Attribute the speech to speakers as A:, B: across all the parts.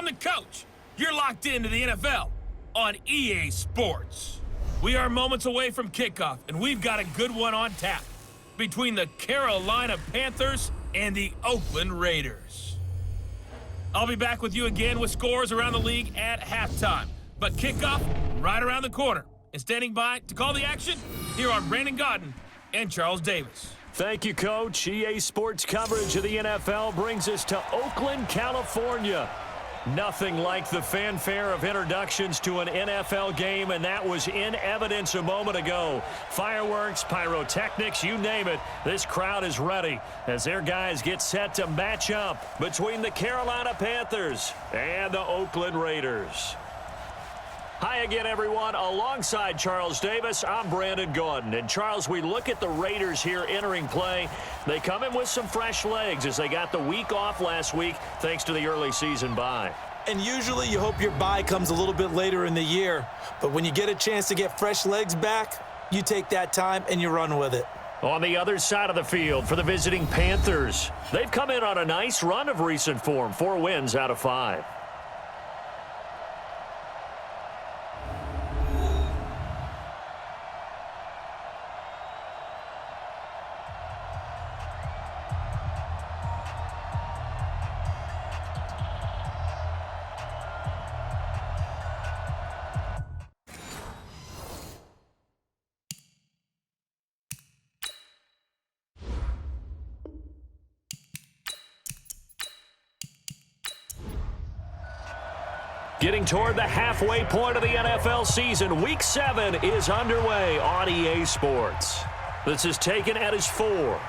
A: I'm the coach. You're locked into the NFL on EA Sports. We are moments away from kickoff, and we've got a good one on tap between the Carolina Panthers and the Oakland Raiders. I'll be back with you again with scores around the league at halftime. But kickoff right around the corner. And standing by to call the action, here are Brandon Godden and Charles Davis.
B: Thank you, Coach. EA Sports coverage of the NFL brings us to Oakland, California. Nothing like the fanfare of introductions to an NFL game, and that was in evidence a moment ago. Fireworks, pyrotechnics, you name it. This crowd is ready as their guys get set to match up between the Carolina Panthers and the Oakland Raiders. Hi again, everyone. Alongside Charles Davis, I'm Brandon Godden. And, Charles, we look at the Raiders here entering play. They come in with some fresh legs as they got the week off last week thanks to the early season bye.
C: And usually you hope your bye comes a little bit later in the year. But when you get a chance to get fresh legs back, you take that time and you run with it.
B: On the other side of the field for the visiting Panthers, they've come in on a nice run of recent form, 4 wins out of 5. Getting toward the halfway point of the NFL season, Week 7 is underway on EA Sports. This is taken at his 4.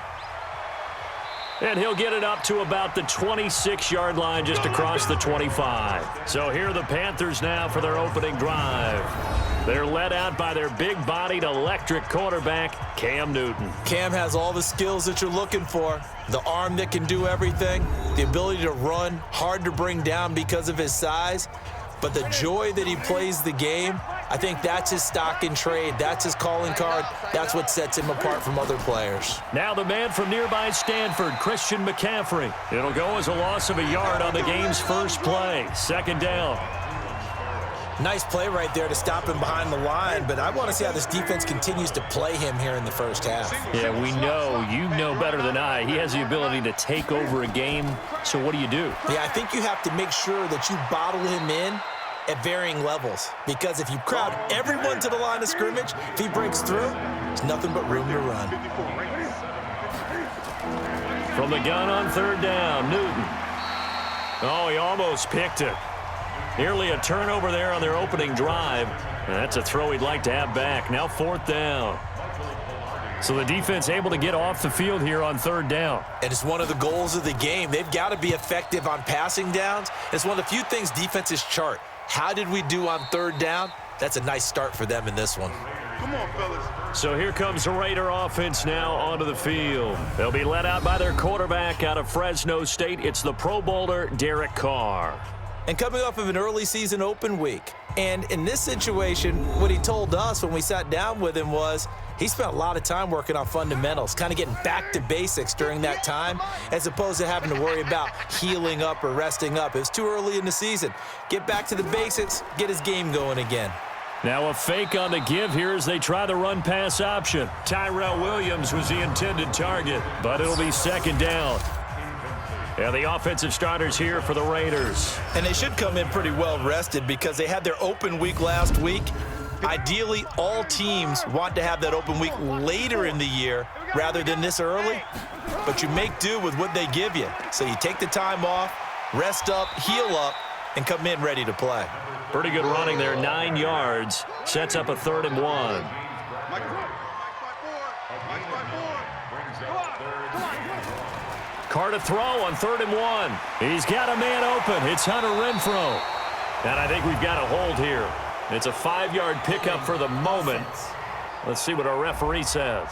B: And he'll get it up to about the 26-yard line just across the 25. So here are the Panthers now for their opening drive. They're led out by their big-bodied electric quarterback, Cam Newton.
C: Cam has all the skills that you're looking for. The arm that can do everything, the ability to run, hard to bring down because of his size. But the joy that he plays the game, I think that's his stock in trade. That's his calling card. That's what sets him apart from other players.
B: Now the man from nearby Stanford, Christian McCaffrey. It'll go as a loss of a yard on the game's first play. Second down.
C: Nice play right there to stop him behind the line, but I want to see how this defense continues to play him here in the first half.
B: Yeah, we know. You know better than I. He has the ability to take over a game, so what do you do?
C: Yeah, I think you have to make sure that you bottle him in at varying levels, because if you crowd everyone to the line of scrimmage, if he breaks through, there's nothing but room to run.
B: From the gun on third down, Newton. Oh, he almost picked it. Nearly a turnover there on their opening drive. And that's a throw he'd like to have back. Now fourth down. So the defense able to get off the field here on third down.
C: And it's one of the goals of the game. They've got to be effective on passing downs. It's one of the few things defenses chart. How did we do on third down? That's a nice start for them in this one.
D: Come on, fellas.
B: So here comes the Raider offense now onto the field. They'll be led out by their quarterback out of Fresno State. It's the Pro Bowler, Derek Carr.
C: And coming off of an early season open week. And in this situation, what he told us when we sat down with him was he spent a lot of time working on fundamentals, kind of getting back to basics during that time, as opposed to having to worry about healing up or resting up. It was too early in the season. Get back to the basics, get his game going again.
B: Now a fake on the give here as they try the run-pass option. Tyrell Williams was the intended target, but it'll be second down. Yeah, the offensive starters here for the Raiders.
C: And they should come in pretty well rested because they had their open week last week. Ideally, all teams want to have that open week later in the year rather than this early. But you make do with what they give you. So you take the time off, rest up, heal up, and come in ready to play.
B: Pretty good running there, 9 yards. Sets up a 3rd and 1. Carr to throw on 3rd and 1. He's got a man open. It's Hunter Renfrow. And I think we've got a hold here. It's a 5-yard pickup for the moment. Let's see what our referee says.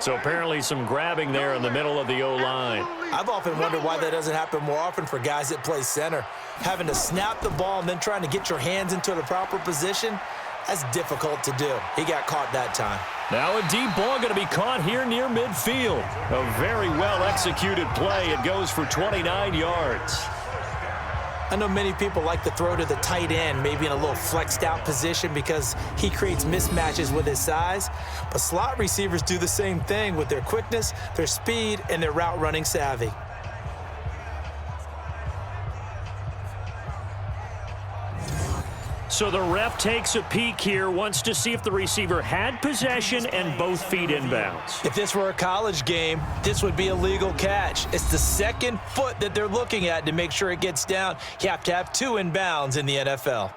B: So apparently some grabbing there in the middle of the O-line.
C: I've often wondered why that doesn't happen more often for guys that play center. Having to snap the ball and then trying to get your hands into the proper position, That's difficult to do. He got caught that time.
B: Now a deep ball going to be caught here near midfield. A very well-executed play. It goes for 29 yards.
C: I know many people like to throw to the tight end, maybe in a little flexed out position because he creates mismatches with his size. But slot receivers do the same thing with their quickness, their speed, and their route running savvy.
B: So the ref takes a peek here, wants to see if the receiver had possession and both feet inbounds.
C: If this were a college game, this would be a legal catch. It's the second foot that they're looking at to make sure it gets down. You have to have 2 inbounds in the NFL.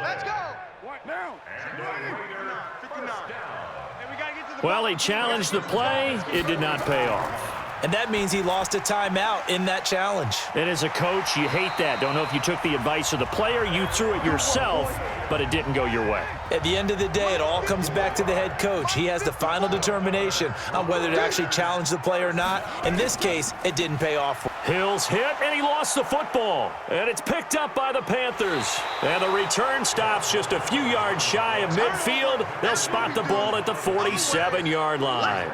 D: Let's go.
E: What now?
B: Well, he challenged the play. It did not pay off.
C: And that means he lost a timeout in that challenge.
B: And as a coach, you hate that. Don't know if you took the advice of the player, you threw it yourself, but it didn't go your way.
C: At the end of the day, it all comes back to the head coach. He has the final determination on whether to actually challenge the play or not. In this case, it didn't pay off.
B: Hills hit, and he lost the football. And it's picked up by the Panthers. And the return stops just a few yards shy of midfield. They'll spot the ball at the 47-yard line.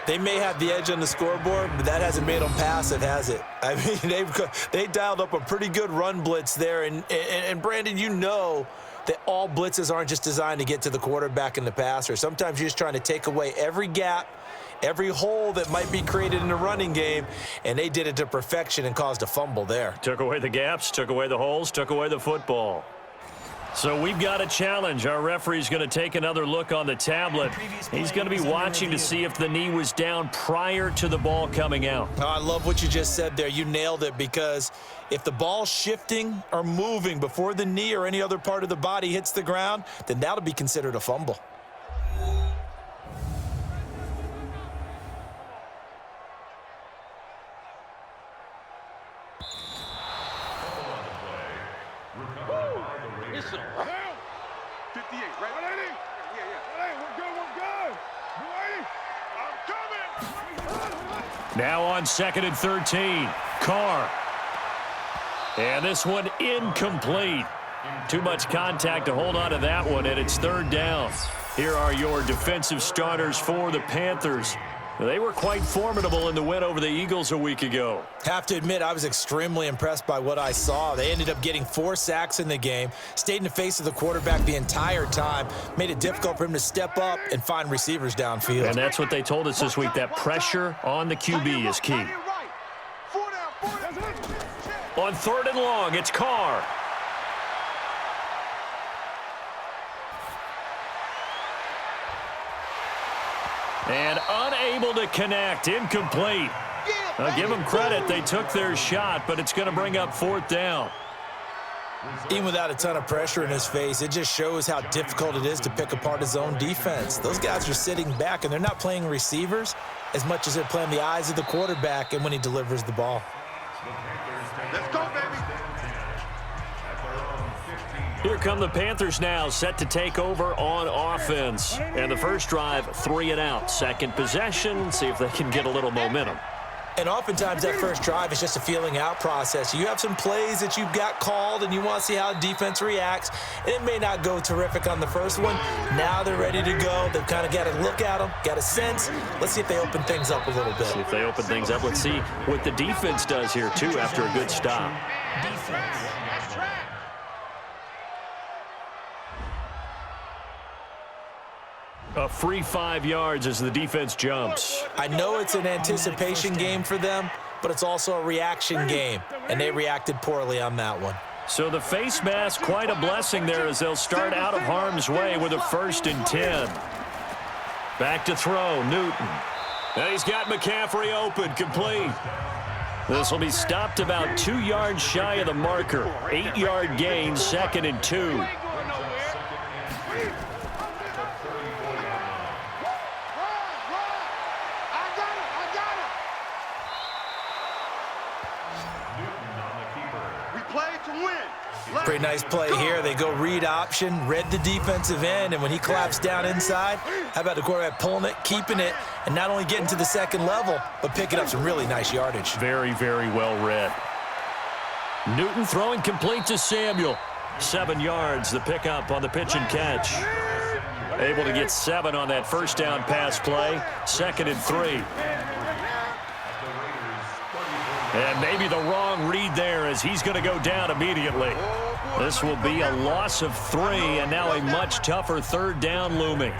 C: They may have the edge on the scoreboard, but that hasn't made them passive, has it? I mean, they dialed up a pretty good run blitz there. And Brandon, you know that all blitzes aren't just designed to get to the quarterback and the passer. Sometimes you're just trying to take away every gap, every hole that might be created in the running game, and they did it to perfection and caused a fumble there.
B: Took away the gaps, took away the holes, took away the football. So we've got a challenge. Our referee's going to take another look on the tablet. He's going to be watching to see if the knee was down prior to the ball coming out.
C: Oh, I love what you just said there. You nailed it, because if the ball's shifting or moving before the knee or any other part of the body hits the ground, then that'll be considered a fumble.
E: Listen. 58, right? 180? Yeah. We're good. 180. I'm coming.
B: Now on 2nd and 13. Carr. And this one incomplete. Too much contact to hold on to that one, and it's 3rd down. Here are your defensive starters for the Panthers. They were quite formidable in the win over the Eagles a week ago.
C: Have to admit, I was extremely impressed by what I saw. They ended up getting 4 sacks in the game, stayed in the face of the quarterback the entire time, made it difficult for him to step up and find receivers downfield.
B: And that's what they told us this week, that pressure on the QB is key. On 3rd and long, it's Carr. And unable to connect, incomplete. I'll give them credit, they took their shot, but it's going to bring up 4th down.
C: Even without a ton of pressure in his face, it just shows how difficult it is to pick apart his own defense. Those guys are sitting back, and they're not playing receivers as much as they're playing the eyes of the quarterback and when he delivers the ball.
D: Let's go, baby.
B: Here come the Panthers now, set to take over on offense. And the first drive, 3 and out. Second possession, see if they can get a little momentum.
C: And oftentimes that first drive is just a feeling out process. You have some plays that you've got called and you want to see how defense reacts. And it may not go terrific on the first one. Now they're ready to go. They've kind of got to look at them, got a sense. Let's see if they open things up a little bit.
B: See if they open things up. Let's see what the defense does here, too, after a good stop.
E: Defense.
B: A free 5 yards as the defense jumps.
C: I know it's an anticipation game for them, but it's also a reaction game, and they reacted poorly on that one.
B: So the face mask, quite a blessing there as they'll start out of harm's way with a 1st and 10. Back to throw, Newton. And he's got McCaffrey open, complete. This will be stopped about 2 yards shy of the marker. 8-yard gain, 2nd and 2.
C: Pretty nice play here. They go read option, read the defensive end, and when he collapsed down inside, how about the quarterback pulling it, keeping it, and not only getting to the second level, but picking up some really nice yardage.
B: Very, very well read. Newton throwing complete to Samuel. 7 yards, the pickup on the pitch and catch. Able to get 7 on that first down pass play. 2nd and 3. And maybe the wrong read there as he's going to go down immediately. This will be a loss of 3, and now a much tougher 3rd down looming.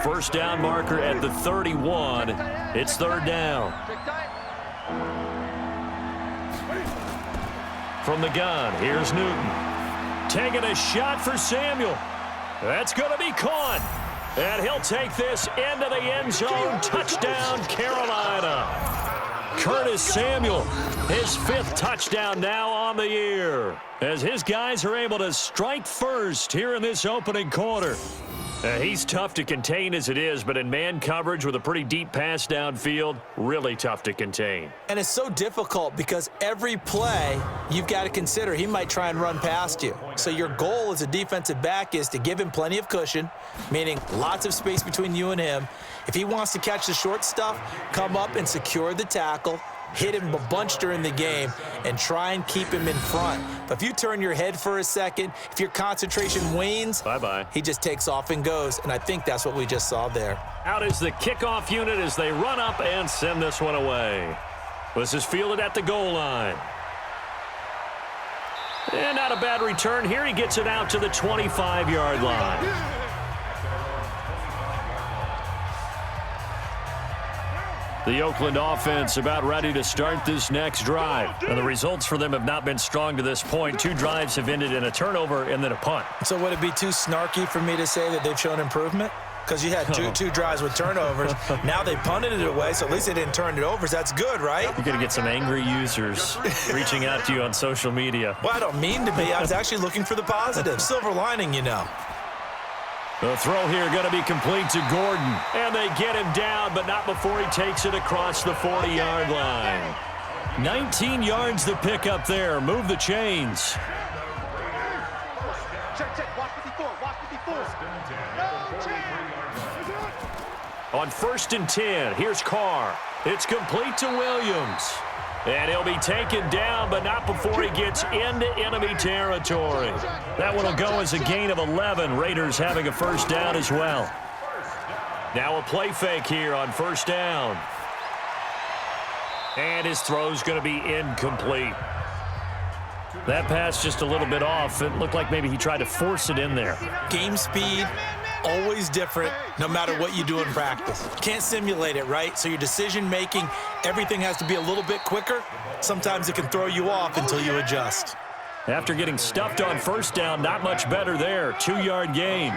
B: First down marker at the 31. It's 3rd down. From the gun, here's Newton. Taking a shot for Samuel. That's going to be caught. And he'll take this into the end zone. Touchdown, Carolina. Curtis Samuel, his 5th touchdown now on the year, as his guys are able to strike first here in this opening quarter. He's tough to contain as it is, but in man coverage with a pretty deep pass downfield, really tough to contain.
C: And it's so difficult because every play you've got to consider he might try and run past you. So your goal as a defensive back is to give him plenty of cushion, meaning lots of space between you and him. If he wants to catch the short stuff, come up and secure the tackle, hit him a bunch during the game, and try and keep him in front. But if you turn your head for a second, if your concentration wanes,
B: bye-bye,
C: he just takes off and goes, and I think that's what we just saw there.
B: Out is the kickoff unit as they run up and send this one away. This is fielded at the goal line. And not a bad return here. He gets it out to the 25-yard line. The Oakland offense about ready to start this next drive. And the results for them have not been strong to this point. 2 drives have ended in a turnover and then a punt.
C: So would it be too snarky for me to say that they've shown improvement? Because you had two drives with turnovers. Now they punted it away, so at least they didn't turn it over. So that's good, right?
B: You're going to get some angry users reaching out to you on social media.
C: Well, I don't mean to be. I was actually looking for the positive. Silver lining, you know.
B: The throw here going to be complete to Gordon. And they get him down, but not before he takes it across the 40-yard line. 19 yards the pickup there. Move the chains.
E: Check. Watch 54. Watch 54. No chain.
B: On 1st and 10, here's Carr. It's complete to Williams. And he'll be taken down, but not before he gets into enemy territory. That one will go as a gain of 11. Raiders having a first down as well. Now a play fake here on 1st down. And his throw's going to be incomplete. That pass just a little bit off. It looked like maybe he tried to force it in there.
C: Game speed, always different, no matter what you do in practice. Can't simulate it, right? So your decision-making, everything has to be a little bit quicker. Sometimes it can throw you off until you adjust.
B: After getting stuffed on 1st down, not much better there. 2-yard gain.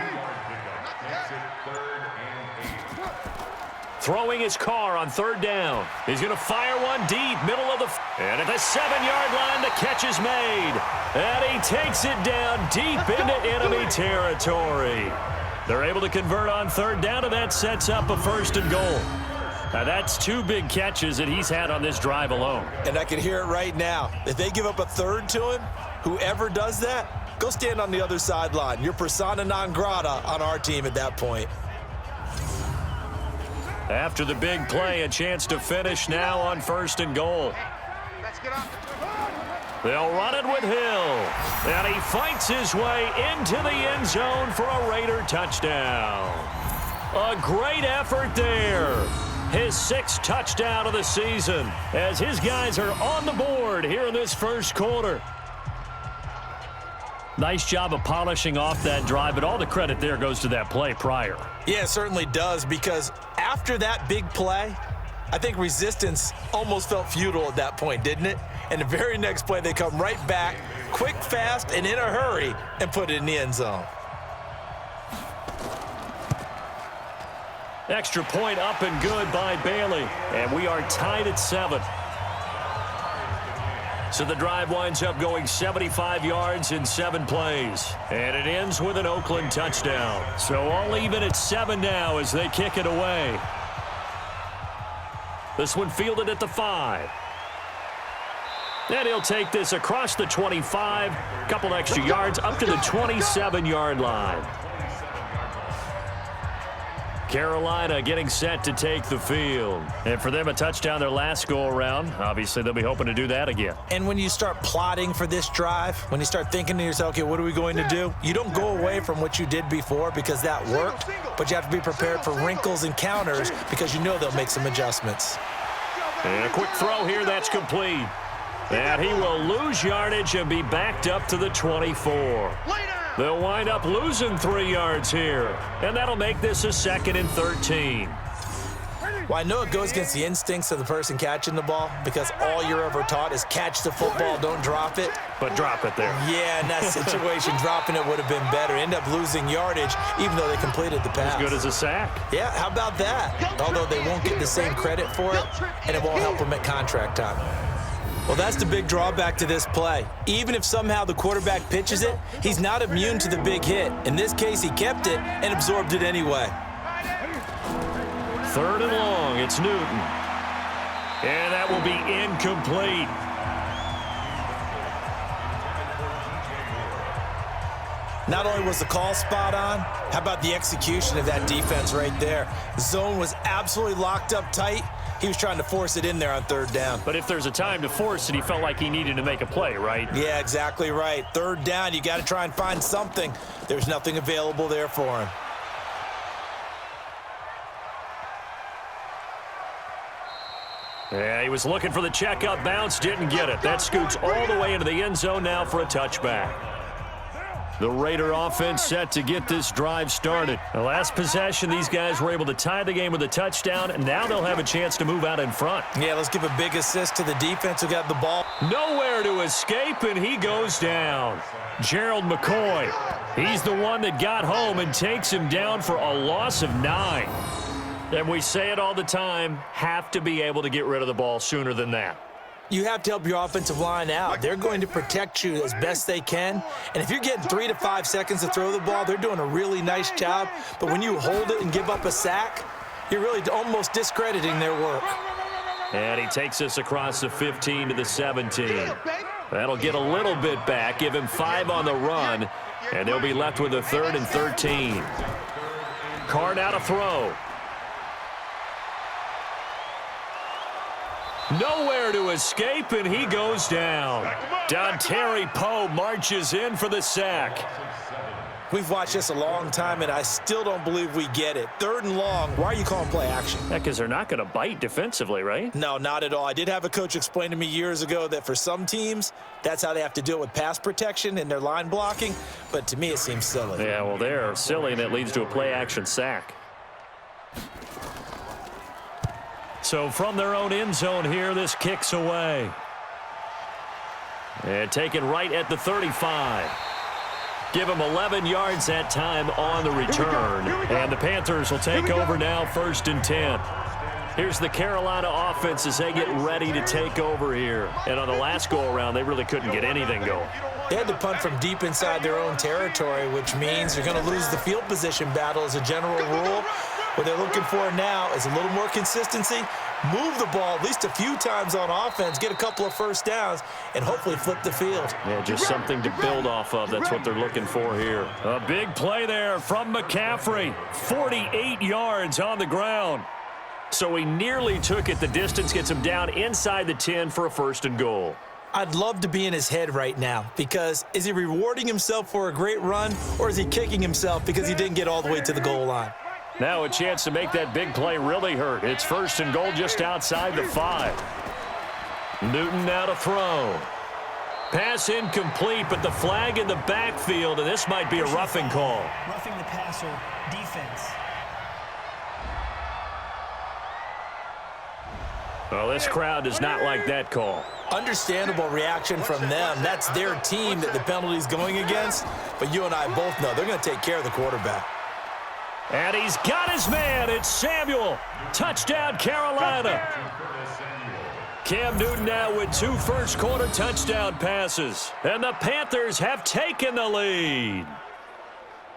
B: Throwing his Carr on 3rd down. He's going to fire one deep, middle of the... And at the 7-yard line, the catch is made. And he takes it down deep into enemy territory. They're able to convert on 3rd down, and that sets up a 1st and goal. Now, that's 2 big catches that he's had on this drive alone.
C: And I can hear it right now. If they give up a 3rd to him, whoever does that, go stand on the other sideline. You're persona non grata on our team at that point.
B: After the big play, a chance to finish now on 1st and goal.
E: Let's get off.
B: They'll run it with Hill. And he fights his way into the end zone for a Raider touchdown. A great effort there. His 6th touchdown of the season as his guys are on the board here in this first quarter. Nice job of polishing off that drive, but all the credit there goes to that play prior.
C: Yeah, it certainly does, because after that big play, I think resistance almost felt futile at that point, didn't it? And the very next play, they come right back, quick, fast, and in a hurry, and put it in the end zone.
B: Extra point up and good by Bailey, and we are tied at 7. So the drive winds up going 75 yards in 7 plays. And it ends with an Oakland touchdown. So all even at 7 now as they kick it away. This one fielded at the 5. And he'll take this across the 25, couple extra yards up to the 27-yard line. Carolina getting set to take the field. And for them, a touchdown their last go-around. Obviously, they'll be hoping to do that again.
C: And when you start plotting for this drive, when you start thinking to yourself, okay, what are we going to do? You don't go away from what you did before because that worked, but you have to be prepared for wrinkles and counters because you know they'll make some adjustments.
B: And a quick throw here, that's complete. And he will lose yardage and be backed up to the 24. They'll wind up losing 3 yards here. And that'll make this a 2nd and 13.
C: Well, I know it goes against the instincts of the person catching the ball because all you're ever taught is catch the football, don't drop it.
B: But drop it there.
C: Yeah, in that situation, dropping it would have been better. End up losing yardage even though they completed the pass.
B: As good as a sack.
C: Yeah, how about that? Although they won't get the same credit for it, and it won't help them at contract time. Well, that's the big drawback to this play. Even if somehow the quarterback pitches it, he's not immune to the big hit. In this case, he kept it and absorbed it anyway.
B: 3rd and long, it's Newton. And that will be incomplete.
C: Not only was the call spot on, how about the execution of that defense right there? The zone was absolutely locked up tight. He was trying to force it in there on 3rd down.
B: But if there's a time to force it, he felt like he needed to make a play, right?
C: Yeah, exactly right. 3rd down, you got to try and find something. There's nothing available there for him.
B: Yeah, he was looking for the checkup bounce, didn't get it. That scoots all the way into the end zone now for a touchback. The Raider offense set to get this drive started. The last possession, these guys were able to tie the game with a touchdown, and now they'll have a chance to move out in front.
C: Yeah, let's give a big assist to the defense who got the ball.
B: Nowhere to escape, and he goes down. Gerald McCoy, he's the one that got home and takes him down for a loss of 9. And we say it all the time, have to be able to get rid of the ball sooner than that.
C: You have to help your offensive line out. They're going to protect you as best they can. And if you're getting 3 to 5 seconds to throw the ball, they're doing a really nice job. But when you hold it and give up a sack, you're really almost discrediting their work.
B: And he takes us across the 15 to the 17. That'll get a little bit back, give him 5 on the run, and they'll be left with a 3rd and 13. Card out a throw. Nowhere to escape, and he goes down. Dontari Poe marches in for the sack.
C: We've watched this a long time, and I still don't believe we get it. 3rd and long, why are you calling play action?
B: Because they're not going to bite defensively, right?
C: No, not at all. I did have a coach explain to me years ago that for some teams, that's how they have to deal with pass protection and their line blocking, but to me it seems silly.
B: Yeah, well, they're silly, and it leads to a play action sack. So from their own end zone here, this kicks away. And taken right at the 35. Give them 11 yards that time on the return. And the Panthers will take over now, 1st and 10. Here's the Carolina offense as they get ready to take over here. And on the last go-around, they really couldn't get anything going.
C: They had to punt from deep inside their own territory, which means you're going to lose the field position battle as a general rule. What they're looking for now is a little more consistency, move the ball at least a few times on offense, get a couple of 1st downs, and hopefully flip the field.
B: Yeah, just something to build off of. That's what they're looking for here. A big play there from McCaffrey. 48 yards on the ground. So he nearly took it the distance, gets him down inside the 10 for a 1st and goal.
C: I'd love to be in his head right now because is he rewarding himself for a great run or is he kicking himself because he didn't get all the way to the goal line?
B: Now a chance to make that big play really hurt. It's 1st and goal just outside the 5. Newton now to throw. Pass incomplete, but the flag in the backfield, and this might be a roughing call.
F: Roughing the passer, defense.
B: Well, this crowd does not like that call.
C: Understandable reaction from them. That's their team that the penalty's going against. But you and I both know they're going to take care of the quarterback.
B: And he's got his man. It's Samuel. Touchdown, Carolina. Cam Newton now with 2 first-quarter touchdown passes. And the Panthers have taken the lead.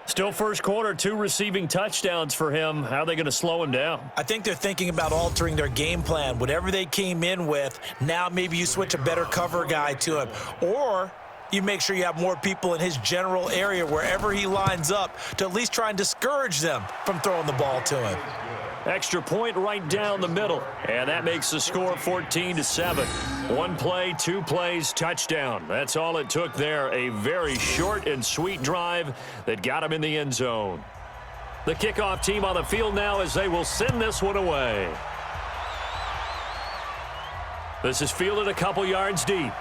B: Still first quarter, 2 receiving touchdowns for him. How are they going to slow him down?
C: I think they're thinking about altering their game plan. Whatever they came in with, now maybe you switch a better cover guy to him. Or you make sure you have more people in his general area wherever he lines up to at least try and discourage them from throwing the ball to him.
B: Extra point right down the middle. And that makes the score 14-7. 1 play, 2 plays, touchdown. That's all it took there. A very short and sweet drive that got him in the end zone. The kickoff team on the field now as they will send this one away. This is fielded a couple yards deep.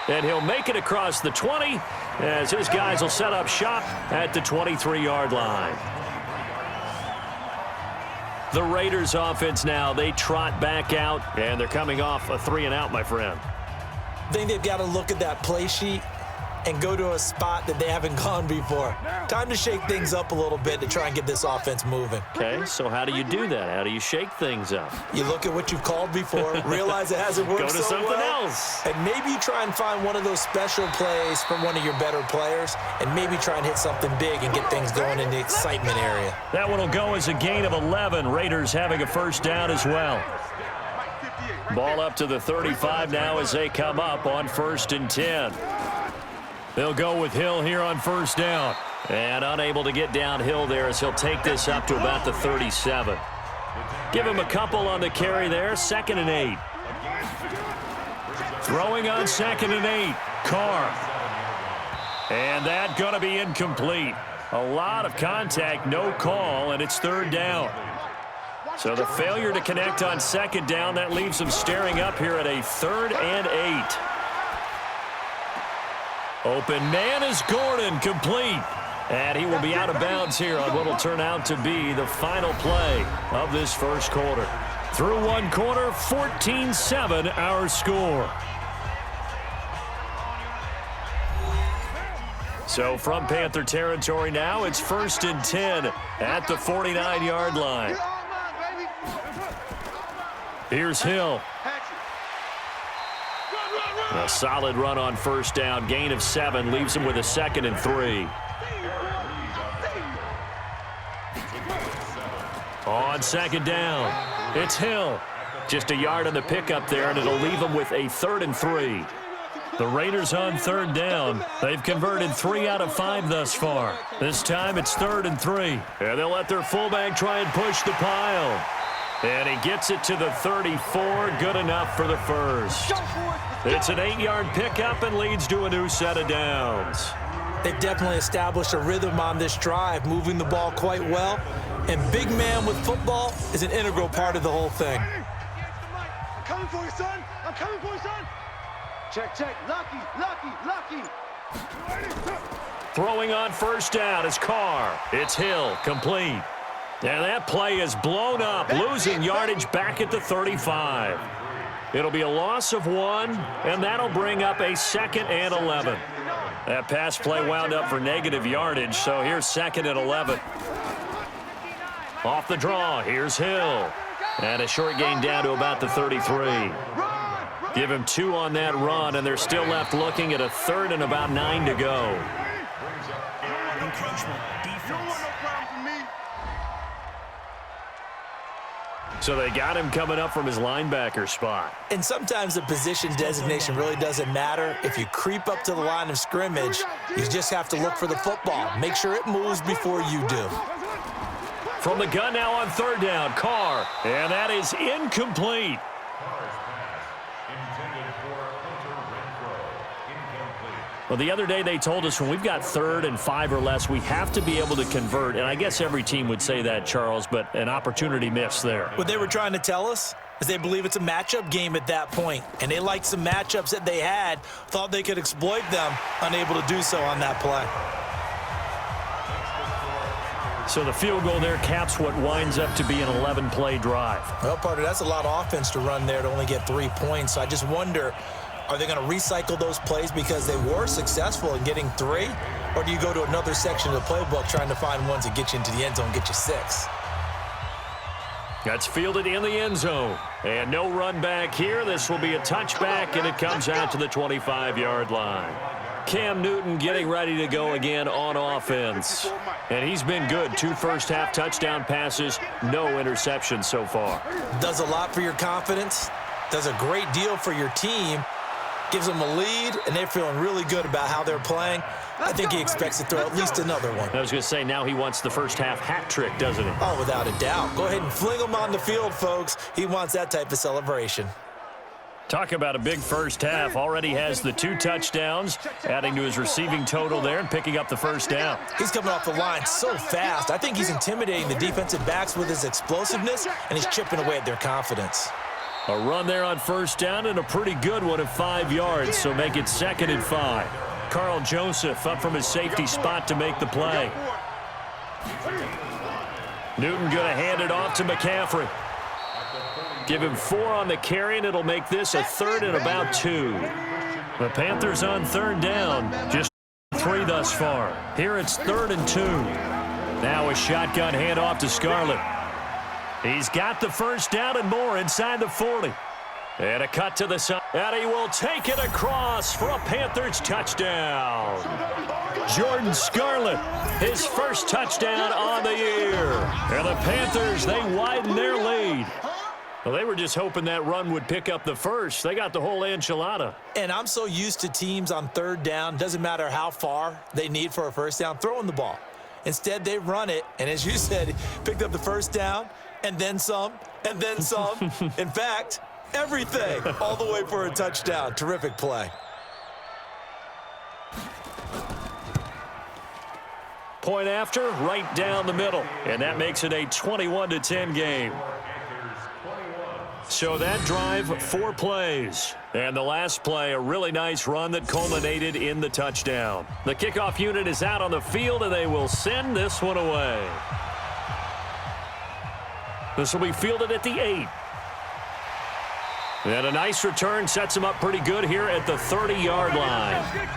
B: And he'll make it across the 20 as his guys will set up shop at the 23-yard line. The Raiders offense now, they trot back out, and they're coming off a 3-and-out, my friend.
C: I think they've got to look at that play sheet and go to a spot that they haven't gone before. Time to shake things up a little bit to try and get this offense moving.
B: Okay, so how do you do that? How do you shake things up?
C: You look at what you've called before, realize it hasn't worked
B: so well. Go to something else.
C: And maybe you try and find one of those special plays from one of your better players, and maybe try and hit something big and get things going in the excitement area.
B: That one will go as a gain of 11. Raiders having a first down as well. Ball up to the 35 now as they come up on 1st and 10. They'll go with Hill here on first down. And unable to get downhill there as he'll take this up to about the 37. Give him a couple on the carry there. 2nd and 8. Throwing on 2nd and 8. Carr. And that going to be incomplete. A lot of contact, no call, and it's 3rd down. So the failure to connect on 2nd down, that leaves them staring up here at a 3rd and 8. Open man is Gordon, complete. And he will be out of bounds here on what will turn out to be the final play of this first quarter. Through 1 quarter, 14-7 our score. So from Panther territory now, it's 1st and 10 at the 49-yard line. Here's Hill. A solid run on first down. Gain of 7 leaves him with a 2nd and 3. On 2nd down, it's Hill. Just a yard on the pickup there, and it'll leave him with a 3rd and 3. The Raiders on 3rd down. They've converted 3 out of 5 thus far. This time it's 3rd and 3. And they'll let their fullback try and push the pile. And he gets it to the 34. Good enough for the first. It's an 8-yard pickup and leads to a new set of downs.
C: They've definitely established a rhythm on this drive, moving the ball quite well. And big man with football is an integral part of the whole thing.
E: I'm coming for you, son. I'm coming for you, son. Check, check. Lucky.
B: Throwing on first down is Carr. It's Hill, complete. And that play is blown up, losing yardage back at the 35. It'll be a loss of 1, and that'll bring up a 2nd and 11. That pass play wound up for negative yardage, so here's 2nd and 11. Off the draw, here's Hill. And a short gain down to about the 33. Give him 2 on that run, and they're still left looking at a 3rd and about 9 to go.
F: Encroachment, defense.
C: So they got him coming up from his linebacker spot. And sometimes the position designation really doesn't matter. If you creep up to the line of scrimmage, you just have to look for the football. Make sure it moves before you do. From the gun now on third down, Carr. And that is incomplete. Well, the other day they told us when we've got 3rd and 5 or less, we have to be able to convert. And I guess every team would say that, Charles, but an opportunity missed there. What they were trying to tell us is they believe it's a matchup game at that point. And they liked some matchups that they had, thought they could exploit them, unable to do so on that play. So the field goal there caps what winds up to be an 11-play drive. Well, partner, that's a lot of offense to run there to only get 3 points. So I just wonder, are they going to recycle those plays because they were successful in getting 3? Or do you go to another section of the playbook trying to find ones that get you into the end zone, get you 6? That's fielded in the end zone. And no run back here. This will be a touchback, and it comes out to the 25-yard line.
B: Cam Newton getting ready to go again on offense. And he's been good. 2 first-half touchdown passes, no interceptions so far.
C: Does a lot for your confidence. Does a great deal for your team. Gives them a lead, and they're feeling really good about how they're playing. I think he expects to throw at least another one.
B: I was going to say, now he wants the first-half hat trick, doesn't he?
C: Oh, without a doubt. Go ahead and fling him on the field, folks. He wants that type of celebration.
B: Talk about a big first half. Already has the 2 touchdowns, adding to his receiving total there and picking up the first down.
C: He's coming off the line so fast. I think he's intimidating the defensive backs with his explosiveness, and he's chipping away at their confidence.
B: A run there on first down and a pretty good one of 5 yards, so make it 2nd and 5. Carl Joseph up from his safety spot to make the play. Newton going to hand it off to McCaffrey. Give him 4 on the carry, and it'll make this a 3rd and about 2. The Panthers on 3rd down, just 3 thus far. Here it's 3rd and 2. Now a shotgun handoff to Scarlett. He's got the first down and more inside the 40. And a cut to the side. And he will take it across for a Panthers touchdown. Jordan Scarlett, his first touchdown on the year. And the Panthers, they widen their lead. Well, they were just hoping that run would pick up the first. They got the whole enchilada.
C: And I'm so used to teams on 3rd down, doesn't matter how far they need for a first down, throwing the ball. Instead, they run it, and as you said, picked up the first down, and then some, and then some. In fact, everything, all the way for a touchdown. Terrific play.
B: Point after, right down the middle. And that makes it a 21-10 game. So that drive, 4 plays. And the last play, a really nice run that culminated in the touchdown. The kickoff unit is out on the field, and they will send this one away. This will be fielded at the 8. And a nice return sets him up pretty good here at the 30-yard line.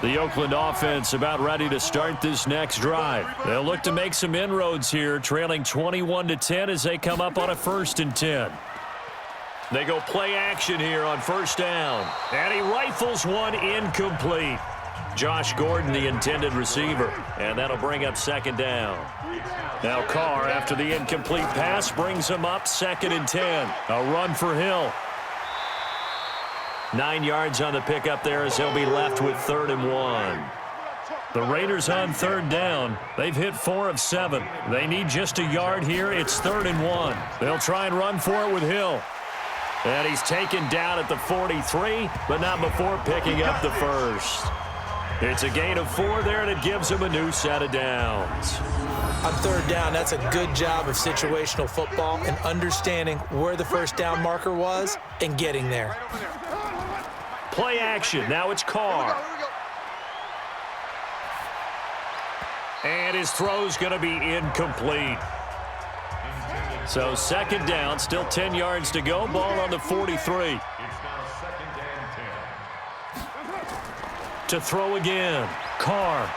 B: The Oakland offense about ready to start this next drive. They'll look to make some inroads here, trailing 21-10 as they come up on a 1st and 10. They go play action here on first down. And he rifles one incomplete. Josh Gordon, the intended receiver. And that'll bring up 2nd down. Now Carr, after the incomplete pass, brings him up 2nd and 10. A run for Hill. 9 yards on the pickup there as he'll be left with 3rd and 1. The Raiders on 3rd down. They've hit 4 of 7. They need just a yard here. It's 3rd and 1. They'll try and run for it with Hill. And he's taken down at the 43, but not before picking up the first. It's a gain of 4 there, and it gives him a new set of downs.
C: On 3rd down, that's a good job of situational football and understanding where the first down marker was and getting there.
B: Play action. Now it's Carr. And his throw's going to be incomplete. So 2nd down, still 10 yards to go. Ball on the 43. To throw again. Carr.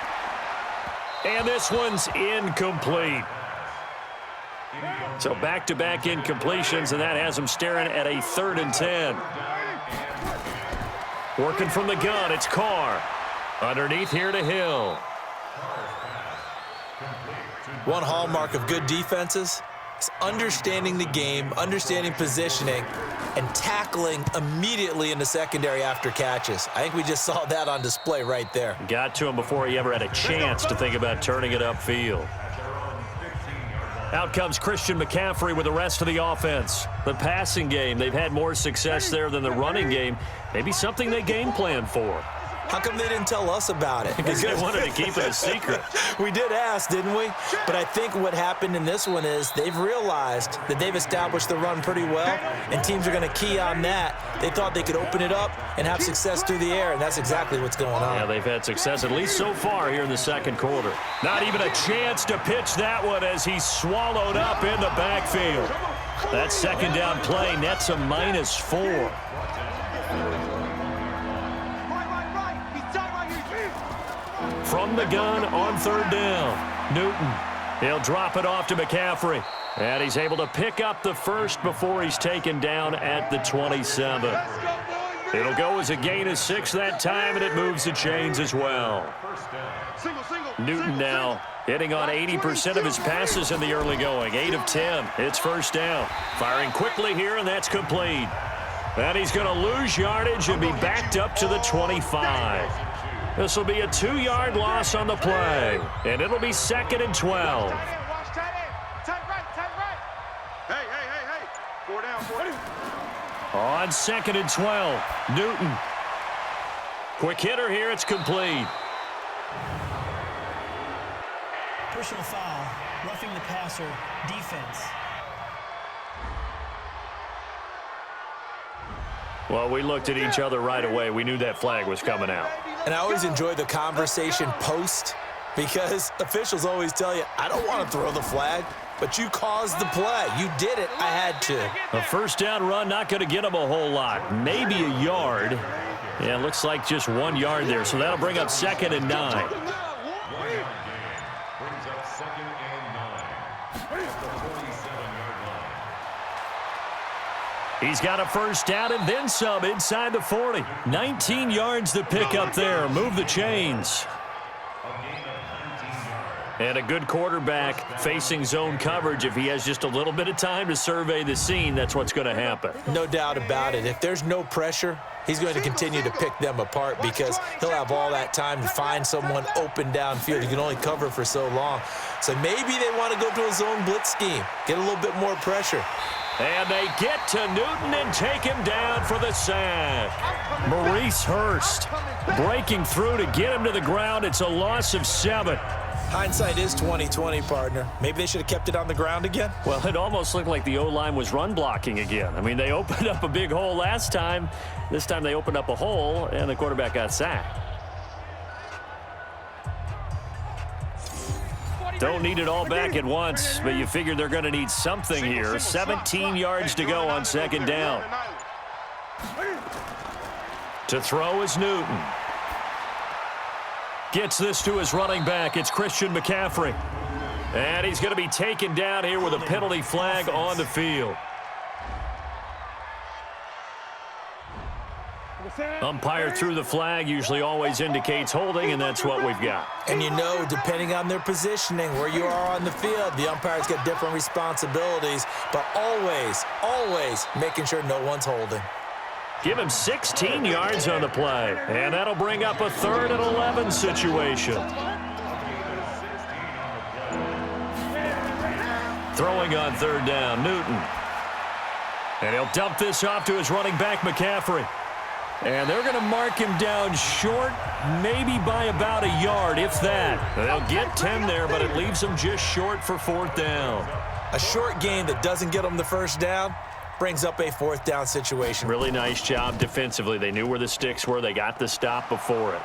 B: And this one's incomplete. So back-to-back incompletions, and that has him staring at a 3rd and 10. Working from the gun, it's Carr. Underneath here to Hill.
C: One hallmark of good defenses is understanding the game, understanding positioning, and tackling immediately in the secondary after catches. I think we just saw that on display right there.
B: Got to him before he ever had a chance to think about turning it upfield. Out comes Christian McCaffrey with the rest of the offense. The passing game, they've had more success there than the running game. Maybe something they game plan for.
C: How come they didn't tell us about it?
B: Because they wanted to keep it a secret.
C: We did ask, didn't we? But I think what happened in this one is they've realized that they've established the run pretty well, and teams are going to key on that. They thought they could open it up and have success through the air, and that's exactly what's going on.
B: Yeah, they've had success at least so far here in the 2nd quarter. Not even a chance to pitch that one as he's swallowed up in the backfield. That 2nd down play nets a -4. From the gun on 3rd down, Newton. He'll drop it off to McCaffrey. And he's able to pick up the first before he's taken down at the 27. It'll go as a gain of 6 that time, and it moves the chains as well. Newton now hitting on 80% of his passes in the early going. 8 of 10. It's first down. Firing quickly here, and that's complete. And he's going to lose yardage and be backed up to the 25. This will be a 2-yard loss on the play, and it'll be 2nd and 12. On 2nd and 12, Newton. Quick hitter here, it's complete.
F: Personal foul, roughing the passer, defense.
B: Well, we looked at each other right away. We knew that flag was coming out.
C: And I always enjoy the conversation post because officials always tell you, I don't want to throw the flag, but you caused the play. You did it. I had to.
B: A first down run, not going to get him a whole lot. Maybe a yard. Yeah, it looks like just 1 yard there, so that'll bring up 2nd and 9. He's got a first down and then some inside the 40. 19 yards to pick up there. Move the chains. And a good quarterback facing zone coverage. If he has just a little bit of time to survey the scene, that's what's going to happen.
C: No doubt about it. If there's no pressure, he's going to continue to pick them apart because he'll have all that time to find someone open downfield. You can only cover for so long. So maybe they want to go to a zone blitz scheme, get a little bit more pressure.
B: And they get to Newton and take him down for the sack. Maurice Hurst breaking through to get him to the ground. It's a loss of 7.
C: Hindsight is 20/20, partner. Maybe they should have kept it on the ground again.
B: Well, it almost looked like the O-line was run blocking again. I mean, they opened up a big hole last time. This time they opened up a hole, and the quarterback got sacked. Don't need it all back at once, but you figure they're going to need something here. 17 yards to go on 2nd down. To throw is Newton. Gets this to his running back. It's Christian McCaffrey. And he's going to be taken down here with a penalty flag on the field. Umpire threw the flag, usually always indicates holding, and that's what we've got.
C: And you know, depending on their positioning, where you are on the field, the umpires get different responsibilities, but always making sure no one's holding.
B: Give him 16 yards on the play, and that'll bring up a 3rd and 11 situation. Throwing on 3rd down, Newton. And he'll dump this off to his running back, McCaffrey. And they're going to mark him down short, maybe by about a yard, if that. They'll get 10 there, but it leaves them just short for 4th down.
C: A short gain that doesn't get them the first down brings up a 4th down situation.
B: Really nice job defensively. They knew where the sticks were. They got the stop before it.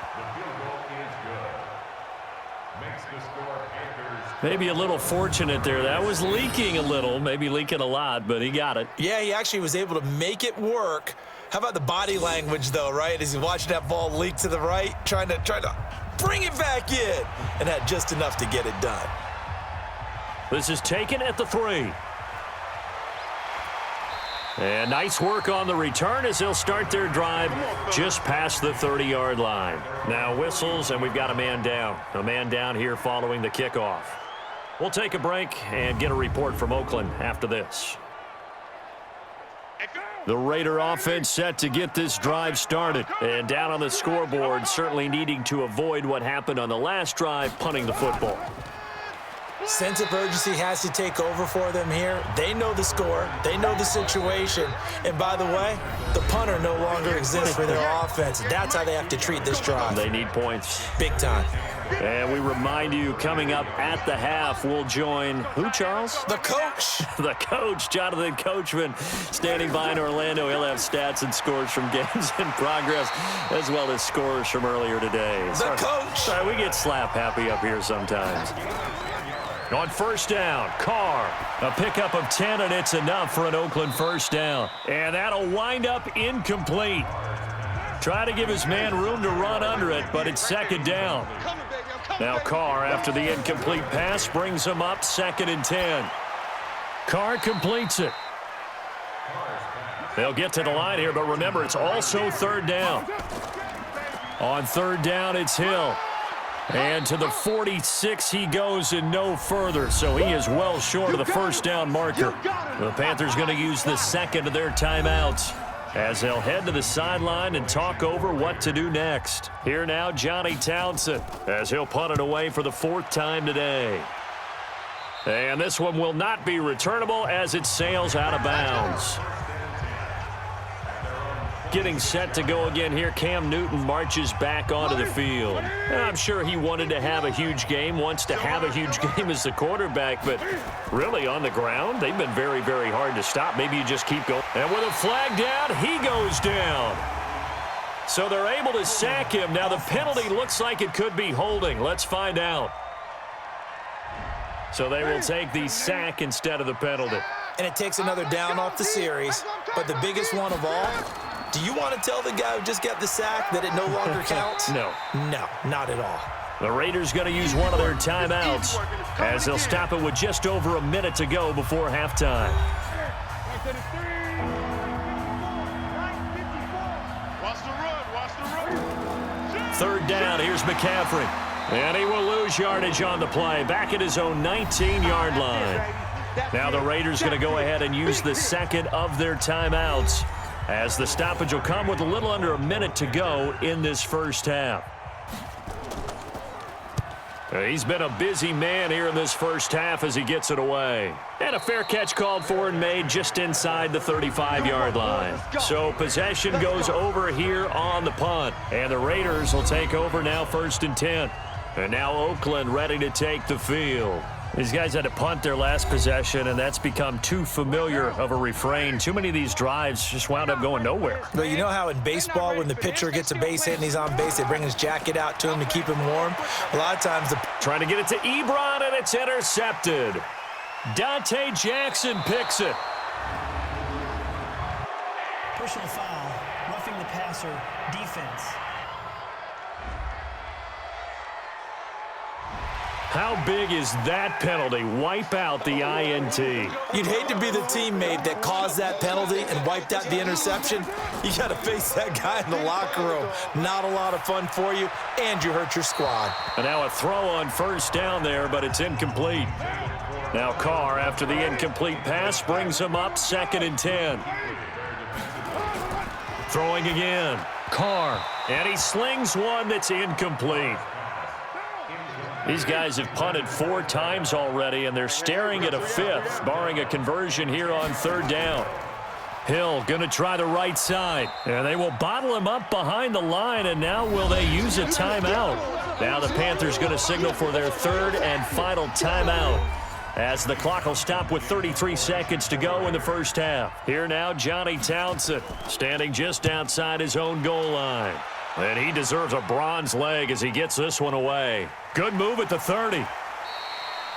B: Maybe a little fortunate there. That was leaking a little, maybe leaking a lot, but he got it.
C: Yeah, he actually was able to make it work. How about the body language, though, right? As he watched that ball leak to the right, trying to bring it back in, and had just enough to get it done.
B: This is taken at the 3. And nice work on the return as they'll start their drive just past the 30-yard line. Now whistles, and we've got a man down. A man down here following the kickoff. We'll take a break and get a report from Oakland after this. The Raider offense set to get this drive started. And down on the scoreboard, certainly needing to avoid what happened on the last drive, punting the football.
C: Sense of urgency has to take over for them here. They know the score. They know the situation. And by the way, the punter no longer exists for their offense. That's how they have to treat this drive.
B: They need points.
C: Big time.
B: And we remind you, coming up at the half, we'll join who, Charles?
C: The coach.
B: The coach, Jonathan Coachman, standing by in Orlando. He'll have stats and scores from games in progress, as well as scores from earlier today.
C: The coach.
B: Sorry, we get slap happy up here sometimes. On first down, Carr, a pickup of 10, and it's enough for an Oakland first down. And that'll wind up incomplete. Try to give his man room to run under it, but it's 2nd down. Now Carr, after the incomplete pass, brings him up 2nd and 10. Carr completes it. They'll get to the line here, but remember, it's also third down. On third down, it's Hill. And to the 46 he goes and no further, so he is well short of the first down marker. The Panthers going to use the second of their timeouts as they'll head to the sideline and talk over what to do next. Here now, Johnny Townsend, as he'll punt it away for the fourth time today. And this one will not be returnable as it sails out of bounds. Getting set to go again here, Cam Newton marches back onto the field. I'm sure he wanted to have a huge game, wants to have a huge game as the quarterback, but really on the ground, they've been very, very hard to stop. Maybe you just keep going. And with a flag down, he goes down. So they're able to sack him. Now the penalty looks like it could be holding. Let's find out. So they will take the sack instead of the penalty.
C: And it takes another down off the series. But the biggest one of all, do you want to tell the guy who just got the sack that it no longer counts?
B: No.
C: No, not at all.
B: The Raiders going to use one of their timeouts as they'll stop it with just over a minute to go before halftime. Third down, here's McCaffrey. And he will lose yardage on the play, back at his own 19-yard line. Now the Raiders going to go ahead and use the second of their timeouts as the stoppage will come with a little under a minute to go in this first half. He's been a busy man here in this first half as he gets it away. And a fair catch called for and made just inside the 35-yard line. So possession goes over here on the punt. And the Raiders will take over now, 1st and 10. And now Oakland ready to take the field. These guys had to punt their last possession, and that's become too familiar of a refrain. Too many of these drives just wound up going nowhere.
C: But you know how in baseball, when the pitcher gets a base hit and he's on base, they bring his jacket out to him to keep him warm? A lot of times
B: trying to get it to Ebron, and it's intercepted. Dante Jackson picks it.
F: Personal foul, roughing the passer, defense.
B: How big is that penalty? Wipe out the INT.
C: You'd hate to be the teammate that caused that penalty and wiped out the interception. You got to face that guy in the locker room. Not a lot of fun for you, and you hurt your squad.
B: And now a throw on first down there, but it's incomplete. Now Carr, after the incomplete pass, brings him up 2nd and 10. Throwing again. Carr. And he slings one that's incomplete. These guys have punted 4 times already, and they're staring at a 5th, barring a conversion here on 3rd down. Hill going to try the right side, and they will bottle him up behind the line, and now will they use a timeout? Now the Panthers going to signal for their 3rd and final timeout as the clock will stop with 33 seconds to go in the first half. Here now, Johnny Townsend standing just outside his own goal line. And he deserves a bronze leg as he gets this one away. Good move at the 30.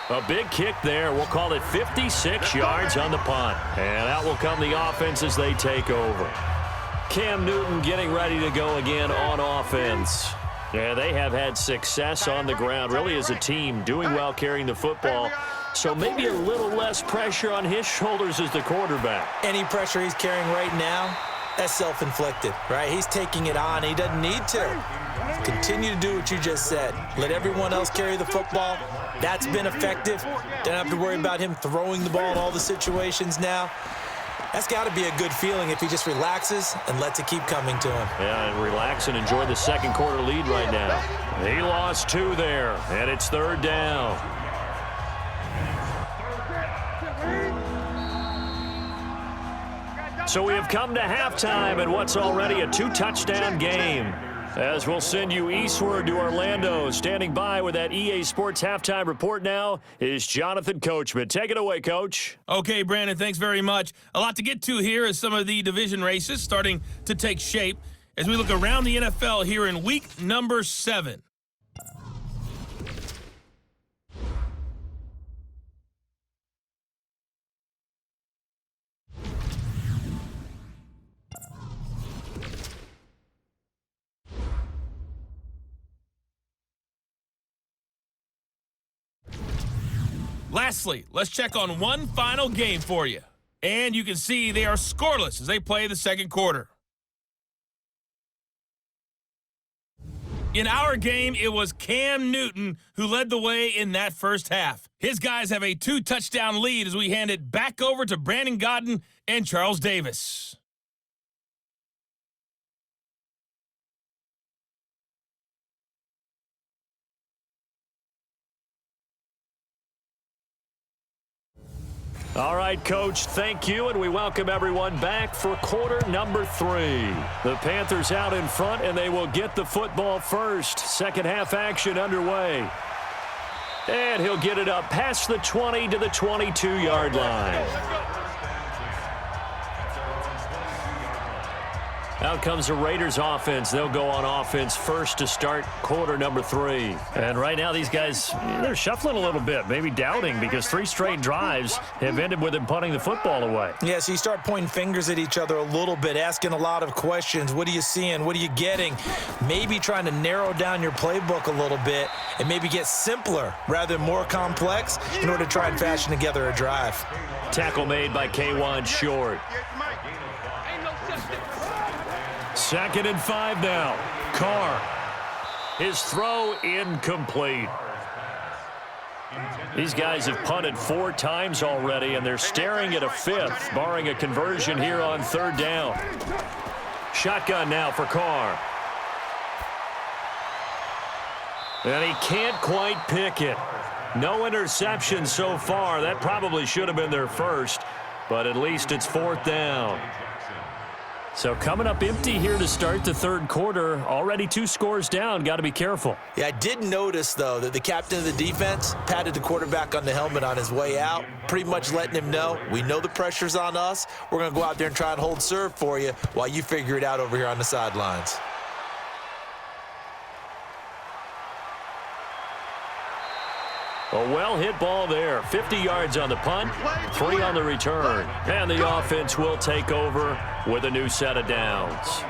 B: A big kick there. We'll call it 56 yards on the punt. And out will come the offense as they take over. Cam Newton getting ready to go again on offense. Yeah, they have had success on the ground, really as a team, doing well carrying the football. So maybe a little less pressure on his shoulders as the quarterback.
C: Any pressure he's carrying right now, that's self-inflicted, right? He's taking it on. He doesn't need to. Continue to do what you just said. Let everyone else carry the football. That's been effective. Don't have to worry about him throwing the ball in all the situations now. That's got to be a good feeling if he just relaxes and lets it keep coming to him.
B: Yeah, and relax and enjoy the second quarter lead right now. He lost 2 there, and it's 3rd down. So we have come to halftime in what's already a 2-touchdown game. As we'll send you eastward to Orlando. Standing by with that EA Sports halftime report now is Jonathan Coachman. Take it away, Coach.
A: Okay, Brandon, thanks very much. A lot to get to here as some of the division races starting to take shape as we look around the NFL here in week number 7. Lastly, let's check on one final game for you. And you can see they are scoreless as they play the second quarter. In our game, it was Cam Newton who led the way in that first half. His guys have a 2-touchdown lead as we hand it back over to Brandon Godden and Charles Davis.
B: All right, Coach, thank you, and we welcome everyone back for quarter number 3. The Panthers out in front, and they will get the football first. Second half action underway. And he'll get it up past the 20 to the 22-yard line. Out comes the Raiders offense. They'll go on offense first to start quarter number 3. And right now these guys, they're shuffling a little bit, maybe doubting, because 3 straight drives have ended with them punting the football away.
C: Yeah, so you start pointing fingers at each other a little bit, asking a lot of questions. What are you seeing? What are you getting? Maybe trying to narrow down your playbook a little bit and maybe get simpler rather than more complex in order to try and fashion together a drive.
B: Tackle made by K1 Short. 2nd and 5 now. Carr. His throw incomplete. These guys have punted 4 times already, and they're staring at a 5th, barring a conversion here on 3rd down. Shotgun now for Carr. And he can't quite pick it. No interception so far. That probably should have been their first, but at least it's 4th down. So coming up empty here to start the 3rd quarter. Already 2 scores down. Got to be careful.
C: Yeah, I did notice, though, that the captain of the defense patted the quarterback on the helmet on his way out, pretty much letting him know, we know the pressure's on us. We're going to go out there and try and hold serve for you while you figure it out over here on the sidelines.
B: A well-hit ball there. 50 yards on the punt, 3 on the return. And the offense will take over with a new set of downs.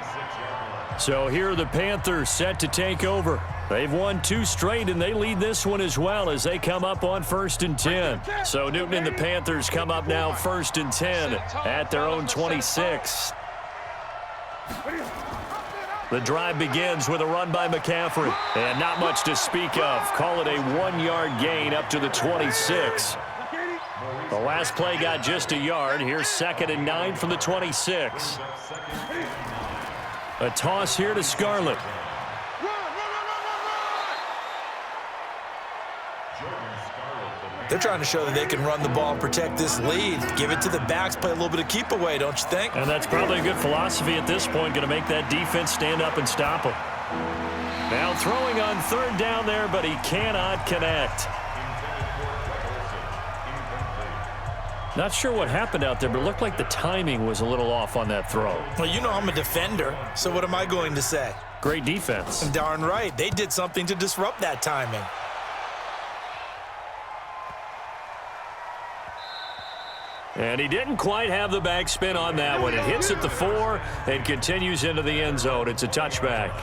B: So here are the Panthers set to take over. They've won 2 straight, and they lead this one as well as they come up on 1st and 10. So Newton and the Panthers come up now 1st and 10 at their own 26. The drive begins with a run by McCaffrey. And not much to speak of. Call it a 1-yard gain up to the 26. The last play got just a yard. Here's 2nd and 9 from the 26. A toss here to Scarlett.
C: They're trying to show that they can run the ball and protect this lead. Give it to the backs, play a little bit of keep away, don't you think?
B: And that's probably a good philosophy at this point, going to make that defense stand up and stop them. Now throwing on 3rd down there, but he cannot connect. Not sure what happened out there, but it looked like the timing was a little off on that throw.
C: Well, you know I'm a defender, so what am I going to say?
B: Great defense.
C: And darn right. They did something to disrupt that timing.
B: And he didn't quite have the backspin on that one. It hits at the 4 and continues into the end zone. It's a touchback.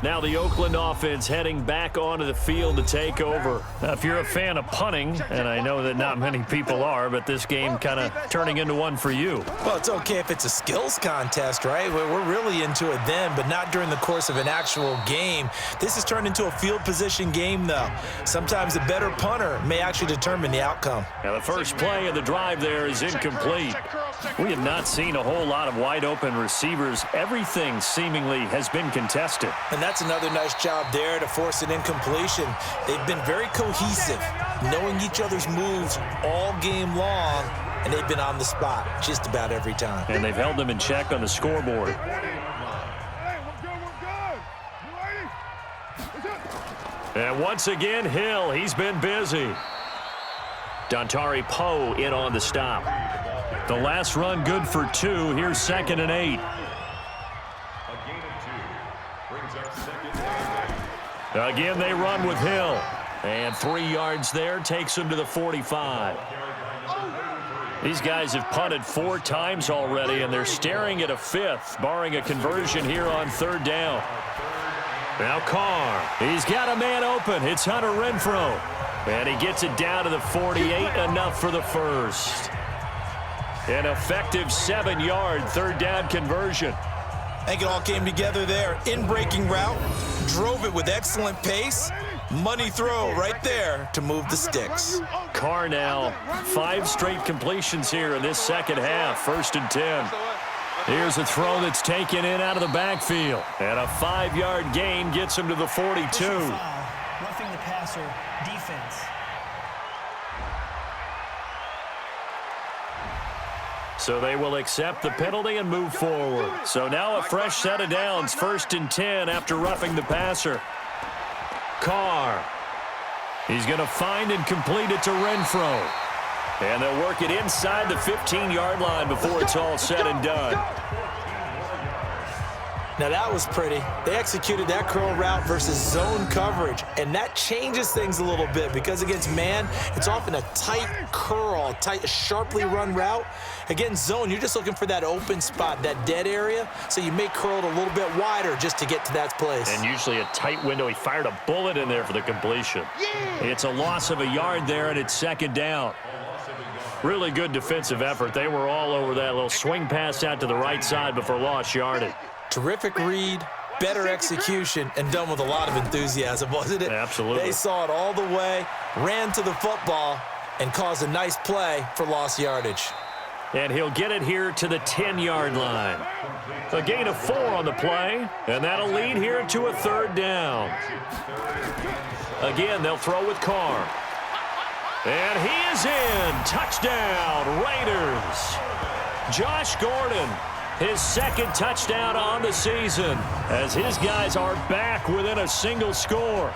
B: Now the Oakland offense heading back onto the field to take over. Now, if you're a fan of punting, and I know that not many people are, but this game kind of turning into one for you.
C: Well, it's okay if it's a skills contest, right? We're really into it then, but not during the course of an actual game. This has turned into a field position game, though. Sometimes the better punter may actually determine the outcome.
B: Now the first play of the drive there is incomplete. We have not seen a whole lot of wide-open receivers. Everything seemingly has been contested.
C: And that's another nice job there to force an incompletion. They've been very cohesive, knowing each other's moves all game long, and they've been on the spot just about every time.
B: And they've held them in check on the scoreboard. And once again, Hill, he's been busy. Dontari Poe in on the stop. The last run good for 2. Here's 2nd and 8. Again, they run with Hill. And 3 yards there takes him to the 45. These guys have punted 4 times already, and they're staring at a 5th, barring a conversion here on 3rd down. Now Carr. He's got a man open. It's Hunter Renfrow. And he gets it down to the 48, enough for the first. An effective 7-yard third down conversion.
C: I think it all came together there. In-breaking route, drove it with excellent pace. Money throw right there to move the sticks.
B: Carr now, 5 straight completions here in this second half. 1st and 10. Here's a throw that's taken in out of the backfield. And a 5-yard gain gets him to the 42.
F: Roughing the passer, defense.
B: So they will accept the penalty and move forward. So now a fresh set of downs. 1st and 10 after roughing the passer. Carr. He's going to find and complete it to Renfro. And they'll work it inside the 15-yard line before it's all said and done.
C: Now that was pretty. They executed that curl route versus zone coverage, and that changes things a little bit because against man, it's often a tight curl, sharply run route. Against zone, you're just looking for that open spot, that dead area, so you may curl it a little bit wider just to get to that place.
B: And usually a tight window. He fired a bullet in there for the completion. It's a loss of a yard there, and it's 2nd down. Really good defensive effort. They were all over that little swing pass out to the right side before lost yardage.
C: Terrific read, better execution, and done with a lot of enthusiasm, wasn't it?
B: Absolutely.
C: They saw it all the way, ran to the football, and caused a nice play for lost yardage.
B: And he'll get it here to the 10-yard line. A gain of 4 on the play, and that'll lead here to a 3rd down. Again, they'll throw with Carr. And he is in. Touchdown, Raiders. Josh Gordon, his 2nd touchdown on the season, as his guys are back within a single score.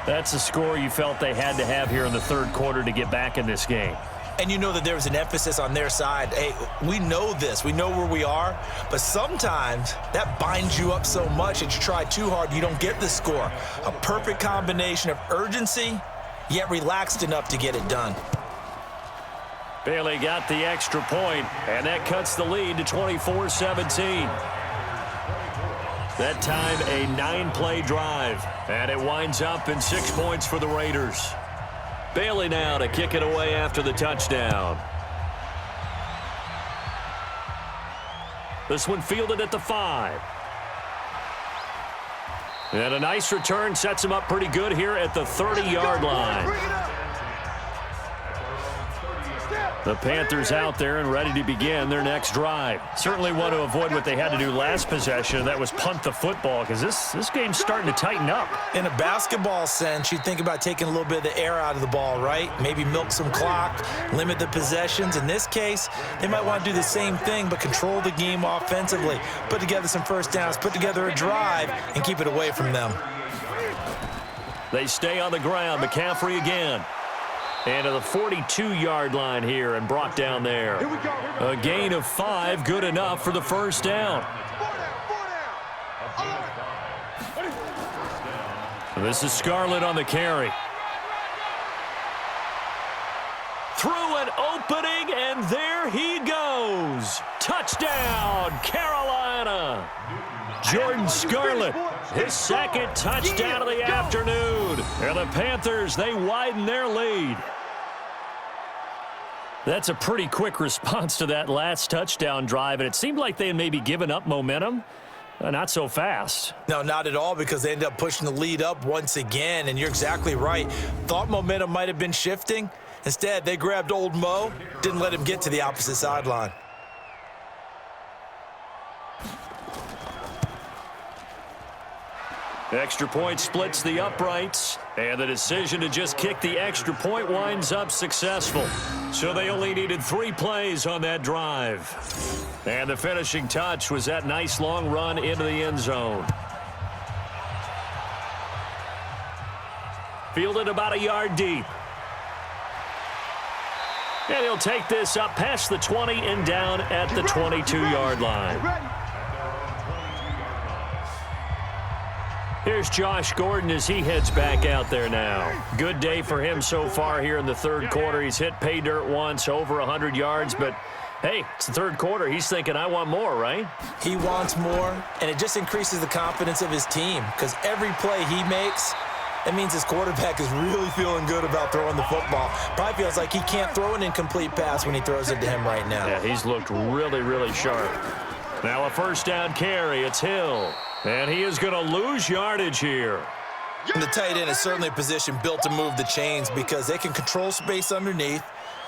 B: That's a score you felt they had to have here in the 3rd quarter to get back in this game.
C: And you know that there was an emphasis on their side. Hey, we know this. We know where we are. But sometimes that binds you up so much that you try too hard, you don't get the score. A perfect combination of urgency, yet relaxed enough to get it done.
B: Bailey got the extra point, and that cuts the lead to 24-17. That time, a 9-play drive, and it winds up in 6 points for the Raiders. Bailey now to kick it away after the touchdown. This one fielded at the 5. And a nice return sets him up pretty good here at the 30-yard line. The Panthers out there and ready to begin their next drive. Certainly want to avoid what they had to do last possession. That was punt the football, because this game's starting to tighten up.
C: In a basketball sense, you think about taking a little bit of the air out of the ball, right? Maybe milk some clock, limit the possessions. In this case, they might want to do the same thing, but control the game offensively. Put together some first downs, put together a drive, and keep it away from them.
B: They stay on the ground. McCaffrey again. And to the 42-yard line here and brought down there. A gain of 5, good enough for the first down. This is Scarlett on the carry. Through an opening, and there he goes. Touchdown, Carolina. Jordan Scarlett, his 2nd touchdown of the afternoon. And the Panthers, they widen their lead. That's a pretty quick response to that last touchdown drive, and it seemed like they had maybe given up momentum. Not so fast.
C: No, not at all, because they ended up pushing the lead up once again, and you're exactly right. Thought momentum might have been shifting. Instead, they grabbed old Mo, didn't let him get to the opposite sideline.
B: Extra point splits the uprights, and the decision to just kick the extra point winds up successful. So they only needed 3 plays on that drive. And the finishing touch was that nice long run into the end zone. Fielded about a yard deep. And he'll take this up past the 20 and down at the 22-yard line. Here's Josh Gordon as he heads back out there now. Good day for him so far here in the 3rd quarter. He's hit pay dirt once, over 100 yards, but hey, it's the 3rd quarter. He's thinking, I want more, right?
C: He wants more, and it just increases the confidence of his team, because every play he makes, That means his quarterback is really feeling good about throwing the football. Probably feels like he can't throw an incomplete pass when he throws it to him right now.
B: Yeah, he's looked really, really sharp. Now a first down carry. It's Hill. And he is going to lose yardage here.
C: And the tight end is certainly a position built to move the chains because they can control space underneath.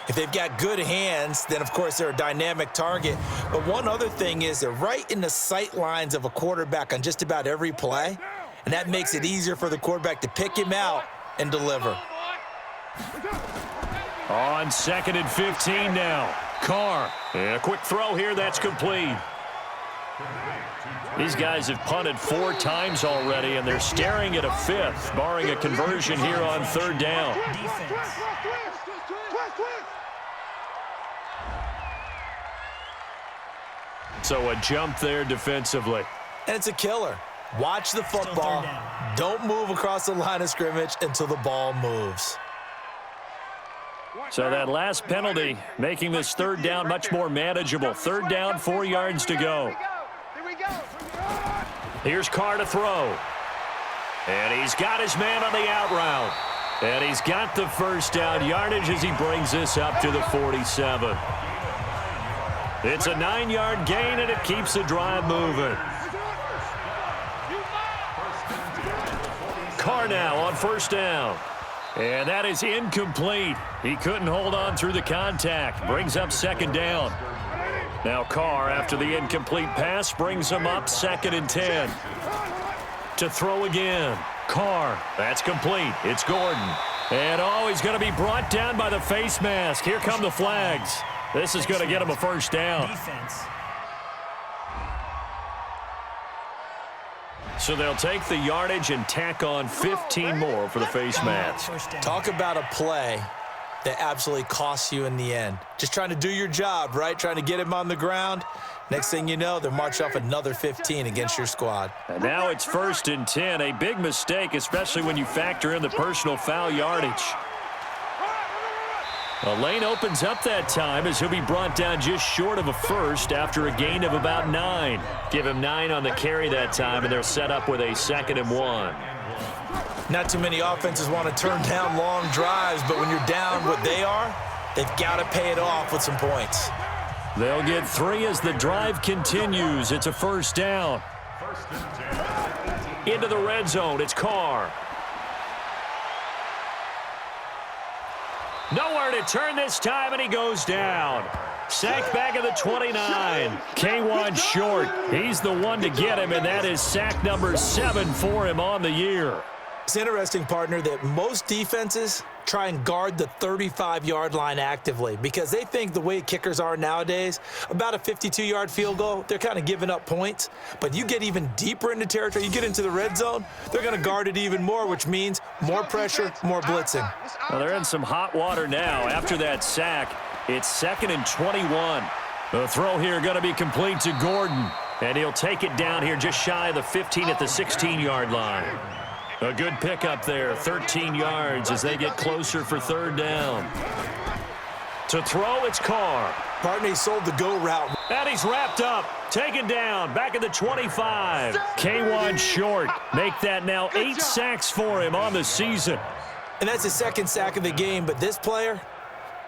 C: If they've got good hands, then, of course, they're a dynamic target. But one other thing is they're right in the sight lines of a quarterback on just about every play, and that makes it easier for the quarterback to pick him out and deliver.
B: On 2nd and 15 now. Carr. And a quick throw here. That's complete. These guys have punted 4 times already, and they're staring at a 5th, barring a conversion here on 3rd down.
F: Defense.
B: So a jump there defensively.
C: And it's a killer. Watch the football. Don't move across the line of scrimmage until the ball moves.
B: So that last penalty making this 3rd down much more manageable. 3rd down, 4 yards to go. Here's Carr to throw. And he's got his man on the out route. And he's got the first down yardage as he brings this up to the 47. It's a 9-yard gain, and it keeps the drive moving. Carr now on 1st down. And that is incomplete. He couldn't hold on through the contact. Brings up 2nd down. Now Carr, after the incomplete pass, brings him up 2nd and 10. To throw again. Carr, that's complete. It's Gordon. And, he's going to be brought down by the face mask. Here come the flags. This is going to get him a first down.
F: Defense.
B: So they'll take the yardage and tack on 15 more for the face mask.
C: Talk about a play that absolutely costs you in the end. Just trying to do your job, right? Trying to get him on the ground. Next thing you know, they're marching off another 15 against your squad.
B: And now it's 1st and 10. A big mistake, especially when you factor in the personal foul yardage. A lane opens up that time as he'll be brought down just short of a first after a gain of about 9. Give him 9 on the carry that time, and they're set up with a 2nd and 1.
C: Not too many offenses want to turn down long drives, but when you're down what they are, they've got to pay it off with some points.
B: They'll get 3 as the drive continues. It's a first down. Into the red zone. It's Carr. Nowhere to turn this time, and he goes down. Sacked back at the 29. K'Wan Short. He's the one to get him, and that is sack number 7 for him on the year.
C: It's interesting, partner, that most defenses try and guard the 35-yard line actively because they think the way kickers are nowadays, about a 52-yard field goal, they're kind of giving up points. But you get even deeper into territory, you get into the red zone, they're going to guard it even more, which means more pressure, more blitzing.
B: Well, they're in some hot water now. After that sack, it's 2nd and 21. The throw here going to be complete to Gordon, and he'll take it down here just shy of the 15 at the 16-yard line. A good pickup there, 13 yards as they get closer for 3rd down. To throw, it's Carr.
C: Partner, he sold the go route.
B: And he's wrapped up, taken down, back at the 25. K'Wan Short, make that now 8 sacks for him on the season.
C: And that's his 2nd sack of the game, but this player,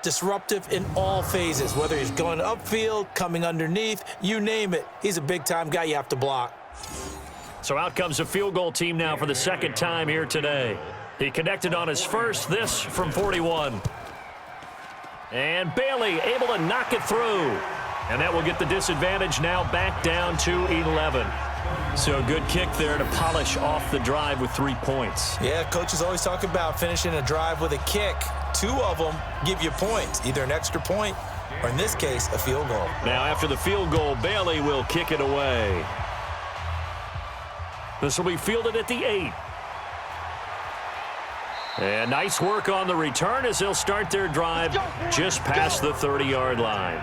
C: disruptive in all phases, whether he's going upfield, coming underneath, you name it. He's a big-time guy you have to block.
B: So out comes a field goal team now for the 2nd time here today. He connected on his first, this from 41. And Bailey able to knock it through. And that will get the disadvantage now back down to 11. So a good kick there to polish off the drive with 3 points.
C: Yeah, coaches always talk about finishing a drive with a kick. 2 of them give you points, either an extra point or, in this case, a field goal.
B: Now after the field goal, Bailey will kick it away. This will be fielded at the 8. And nice work on the return as they'll start their drive just past the 30-yard line.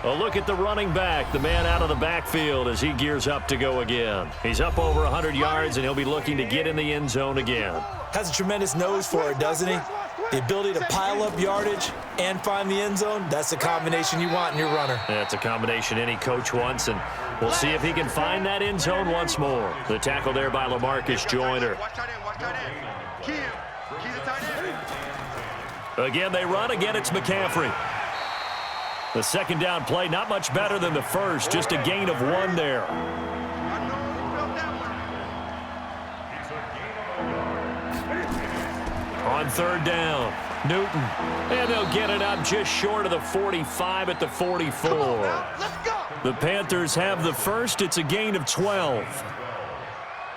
B: A look at the running back, the man out of the backfield as he gears up to go again. He's up over 100 yards, and he'll be looking to get in the end zone again.
C: Has a tremendous nose for it, doesn't he? The ability to pile up yardage and find the end zone, that's the combination you want in your runner.
B: That's a combination any coach wants, and we'll see if he can find that end zone once more. The tackle there by LaMarcus Joyner.
D: Watch tight end, watch tight end. Key him. Key the tight end.
B: Again, they run. Again, it's McCaffrey. The second down play, not much better than the first, just a gain of 1 there.
D: I know you felt that one.
B: On third down, Newton. And they'll get it up just short of the 45 at the 44.
D: Come on now, let's go.
B: The Panthers have the first. It's a gain of 12.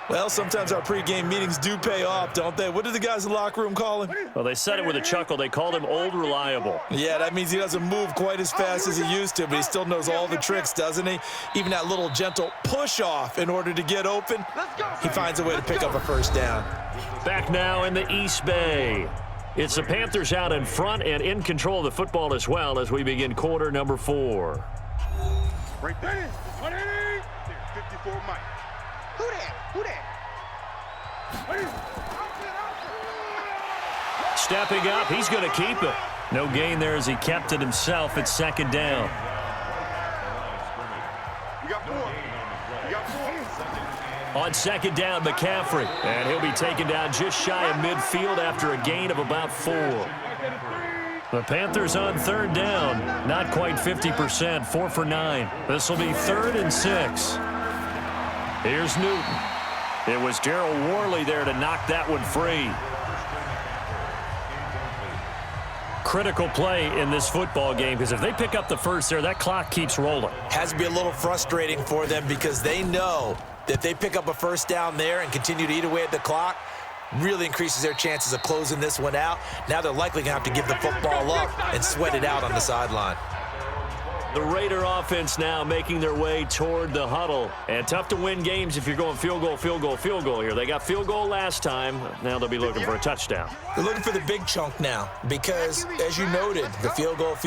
C: Well, sometimes our pregame meetings do pay off, don't they? What did the guys in the locker room call him?
B: Well, they said it with a chuckle. They called him Old Reliable.
C: Yeah, that means he doesn't move quite as fast as he used to, but he still knows all the tricks, doesn't he? Even that little gentle push-off in order to get open, he finds a way to pick up a first down.
B: Back now in the East Bay. It's the Panthers out in front and in control of the football as well as we begin quarter number 4.
D: Right there. 54 Mike. Who that? Who that?
B: Stepping up, he's going to keep it. No gain there as he kept it himself at second down.
D: You got 4. You got 4.
B: On second down, McCaffrey. And he'll be taken down just shy of midfield after a gain of about 4. The Panthers on third down. Not quite 50%, 4 for 9. This will be 3rd and 6. Here's Newton. It was Darryl Worley there to knock that one free. Critical play in this football game because if they pick up the first there, that clock keeps rolling.
C: Has to be a little frustrating for them because they know that if they pick up a first down there and continue to eat away at the clock, really increases their chances of closing this one out. Now they're likely going to have to give the football up and sweat it out on the sideline.
B: The Raider offense now making their way toward the huddle. And tough to win games if you're going field goal, field goal, field goal here. They got field goal last time. Now they'll be looking for a touchdown.
C: They're looking for the big chunk now because, as you noted, the field goal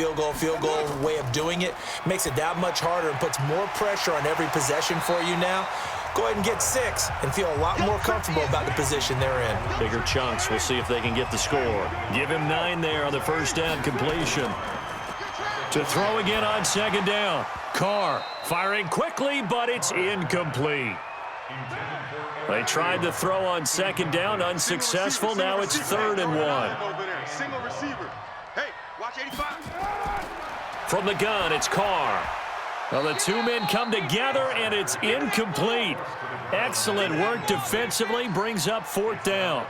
C: way of doing it makes it that much harder and puts more pressure on every possession for you now. Go ahead and get 6 and feel a lot more comfortable about the position they're in.
B: Bigger chunks. We'll see if they can get the score. Give him 9 there on the first down completion. To throw again on second down. Carr firing quickly, but it's incomplete. They tried to throw on second down, unsuccessful. Now it's 3rd and 1.
D: Single receiver. Hey, watch 85.
B: From the gun, it's Carr. Well, the 2 men come together, and it's incomplete. Excellent work defensively, brings up 4th down.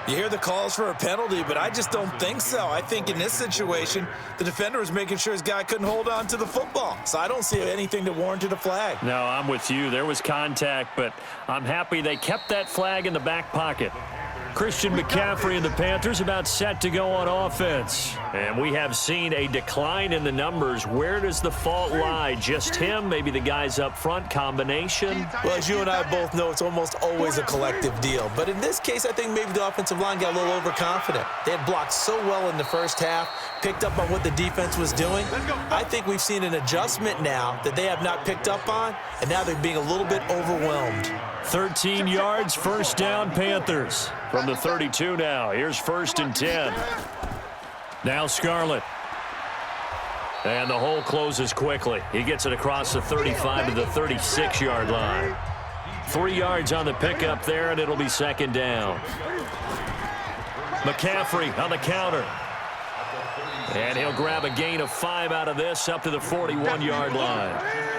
C: You hear the calls for a penalty, but I just don't think so. I think in this situation, the defender was making sure his guy couldn't hold on to the football. So I don't see anything that warranted a flag.
B: No, I'm with you. There was contact, but I'm happy they kept that flag in the back pocket. Christian McCaffrey and the Panthers about set to go on offense. And we have seen a decline in the numbers. Where does the fault lie? Just him? Maybe the guys up front? Combination?
C: Well, as you and I both know, it's almost always a collective deal. But in this case, I think maybe the offensive line got a little overconfident. They had blocked so well in the first half, picked up on what the defense was doing. I think we've seen an adjustment now that they have not picked up on, and now they're being a little bit overwhelmed.
B: 13 yards, first down, Panthers. From the 32 now. Here's 1st and 10. Now Scarlett. And the hole closes quickly. He gets it across the 35 to the 36-yard line. 3 yards on the pickup there, and it'll be 2nd down. McCaffrey on the counter. And he'll grab a gain of 5 out of this up to the 41-yard line.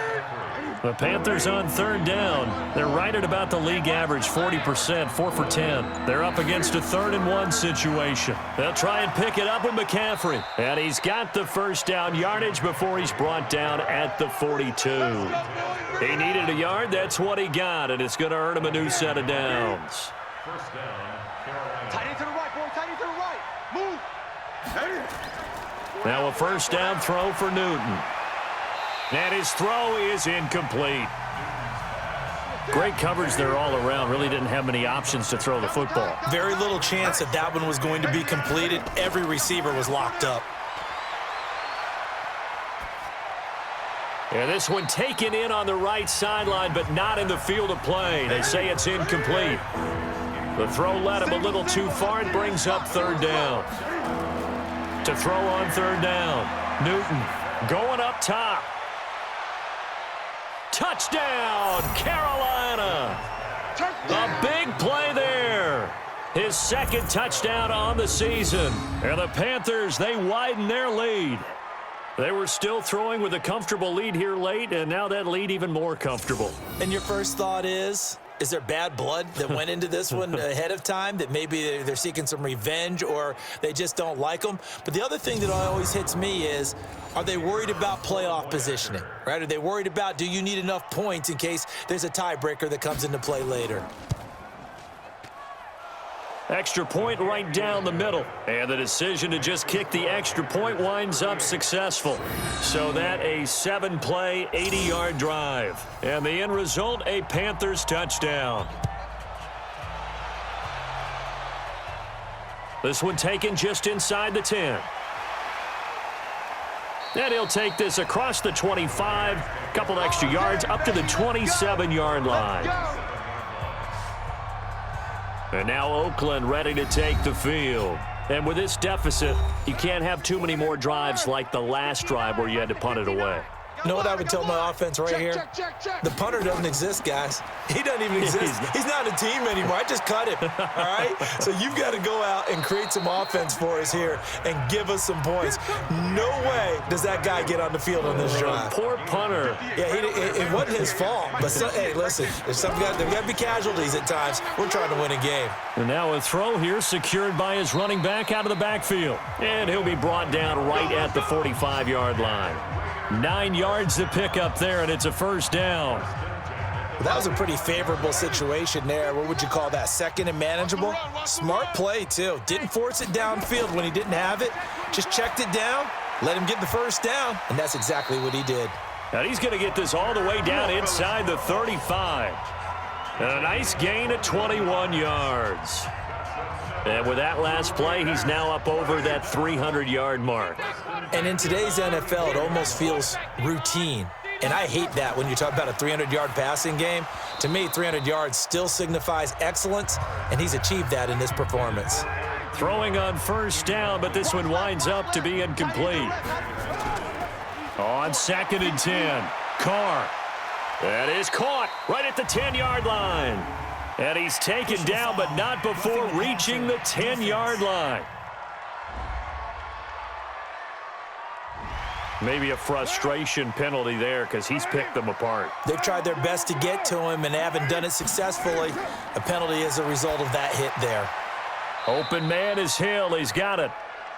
B: The Panthers on 3rd down. They're right at about the league average, 40%, 4 for 10. They're up against a 3rd and 1 situation. They'll try and pick it up with McCaffrey. And he's got the first down yardage before he's brought down at the 42. He needed a yard. That's what he got, and it's going to earn him a new set of downs.
E: Tight end to the right, boy. Tight end to the right. Move.
B: Now a first down throw for Newton. And his throw is incomplete. Great coverage there all around. Really didn't have many options to throw the football.
C: Very little chance that that one was going to be completed. Every receiver was locked up.
B: And this one taken in on the right sideline, but not in the field of play. They say it's incomplete. The throw led him a little too far. It brings up third down. To throw on third down, Newton going up top. Touchdown, Carolina. A big play there. His second touchdown on the season. And the Panthers, they widen their lead. They were still throwing with a comfortable lead here late, and now that lead even more comfortable.
C: And your first thought is there bad blood that went into this one ahead of time, that maybe they're seeking some revenge or they just don't like them? But the other thing that always hits me is, are they worried about playoff positioning, right? Are they worried about, do you need enough points in case there's a tiebreaker that comes into play later?
B: Extra point right down the middle. And the decision to just kick the extra point winds up successful. So that a 7-play, 80-yard drive. And the end result, a Panthers touchdown. This one taken just inside the 10. And he'll take this across the 25. Couple extra yards up to the 27-yard line. And now Oakland ready to take the field. And with this deficit, you can't have too many more drives like the last drive where you had to punt it away.
C: You know what I would tell my offense right here? The punter doesn't exist, guys. He doesn't even exist. He's not a team anymore. I just cut him, all right? So you've got to go out and create some offense for us here and give us some points. No way does that guy get on the field on this drive.
B: Poor punter.
C: Yeah, it wasn't his fault. But, hey, listen, there's got to be casualties at times. We're trying to win a game.
B: And now a throw here secured by his running back out of the backfield. And he'll be brought down right at the 45-yard line. 9 yards to pick up there, and it's a first down.
C: Well, that was a pretty favorable situation there. What would you call that? Second and manageable? Smart play, too. Didn't force it downfield when he didn't have it. Just checked it down, let him get the first down, and that's exactly what he did.
B: And he's going to get this all the way down inside the 35. And a nice gain of 21 yards. And with that last play, he's now up over that 300-yard mark.
C: And in today's NFL, it almost feels routine. And I hate that when you talk about a 300-yard passing game. To me, 300 yards still signifies excellence, and he's achieved that in this performance.
B: Throwing on first down, but this one winds up to be incomplete. On 2nd and 10, Carr. That is caught right at the 10-yard line. And he's taken down, but not before reaching the 10-yard line. Maybe a frustration penalty there because he's picked them apart.
C: They've tried their best to get to him and haven't done it successfully. A penalty is a result of that hit there.
B: Open man is Hill. He's got it.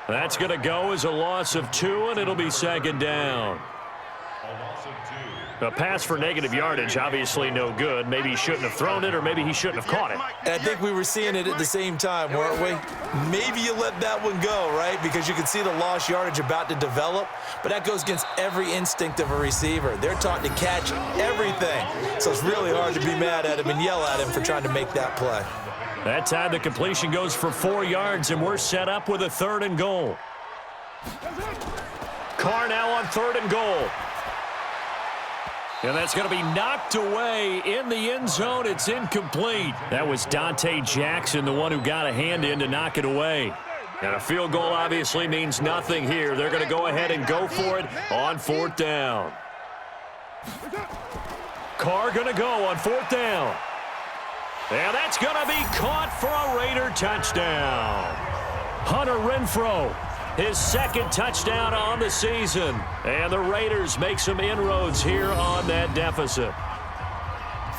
B: That's going to go as a loss of 2, and it'll be 2nd down. A pass for negative yardage, obviously no good. Maybe he shouldn't have thrown it, or maybe he shouldn't have caught it.
C: And I think we were seeing it at the same time, weren't we? Maybe you let that one go, right? Because you can see the lost yardage about to develop. But that goes against every instinct of a receiver. They're taught to catch everything. So it's really hard to be mad at him and yell at him for trying to make that play.
B: That time the completion goes for 4 yards, and we're set up with a 3rd and goal. Carr now on 3rd and goal. And that's going to be knocked away in the end zone. It's incomplete. That was Dante Jackson, the one who got a hand in to knock it away. And a field goal obviously means nothing here. They're going to go ahead and go for it on 4th down. Carr going to go on 4th down. And that's going to be caught for a Raider touchdown. Hunter Renfrow, his 2nd touchdown on the season. And the Raiders make some inroads here on that deficit.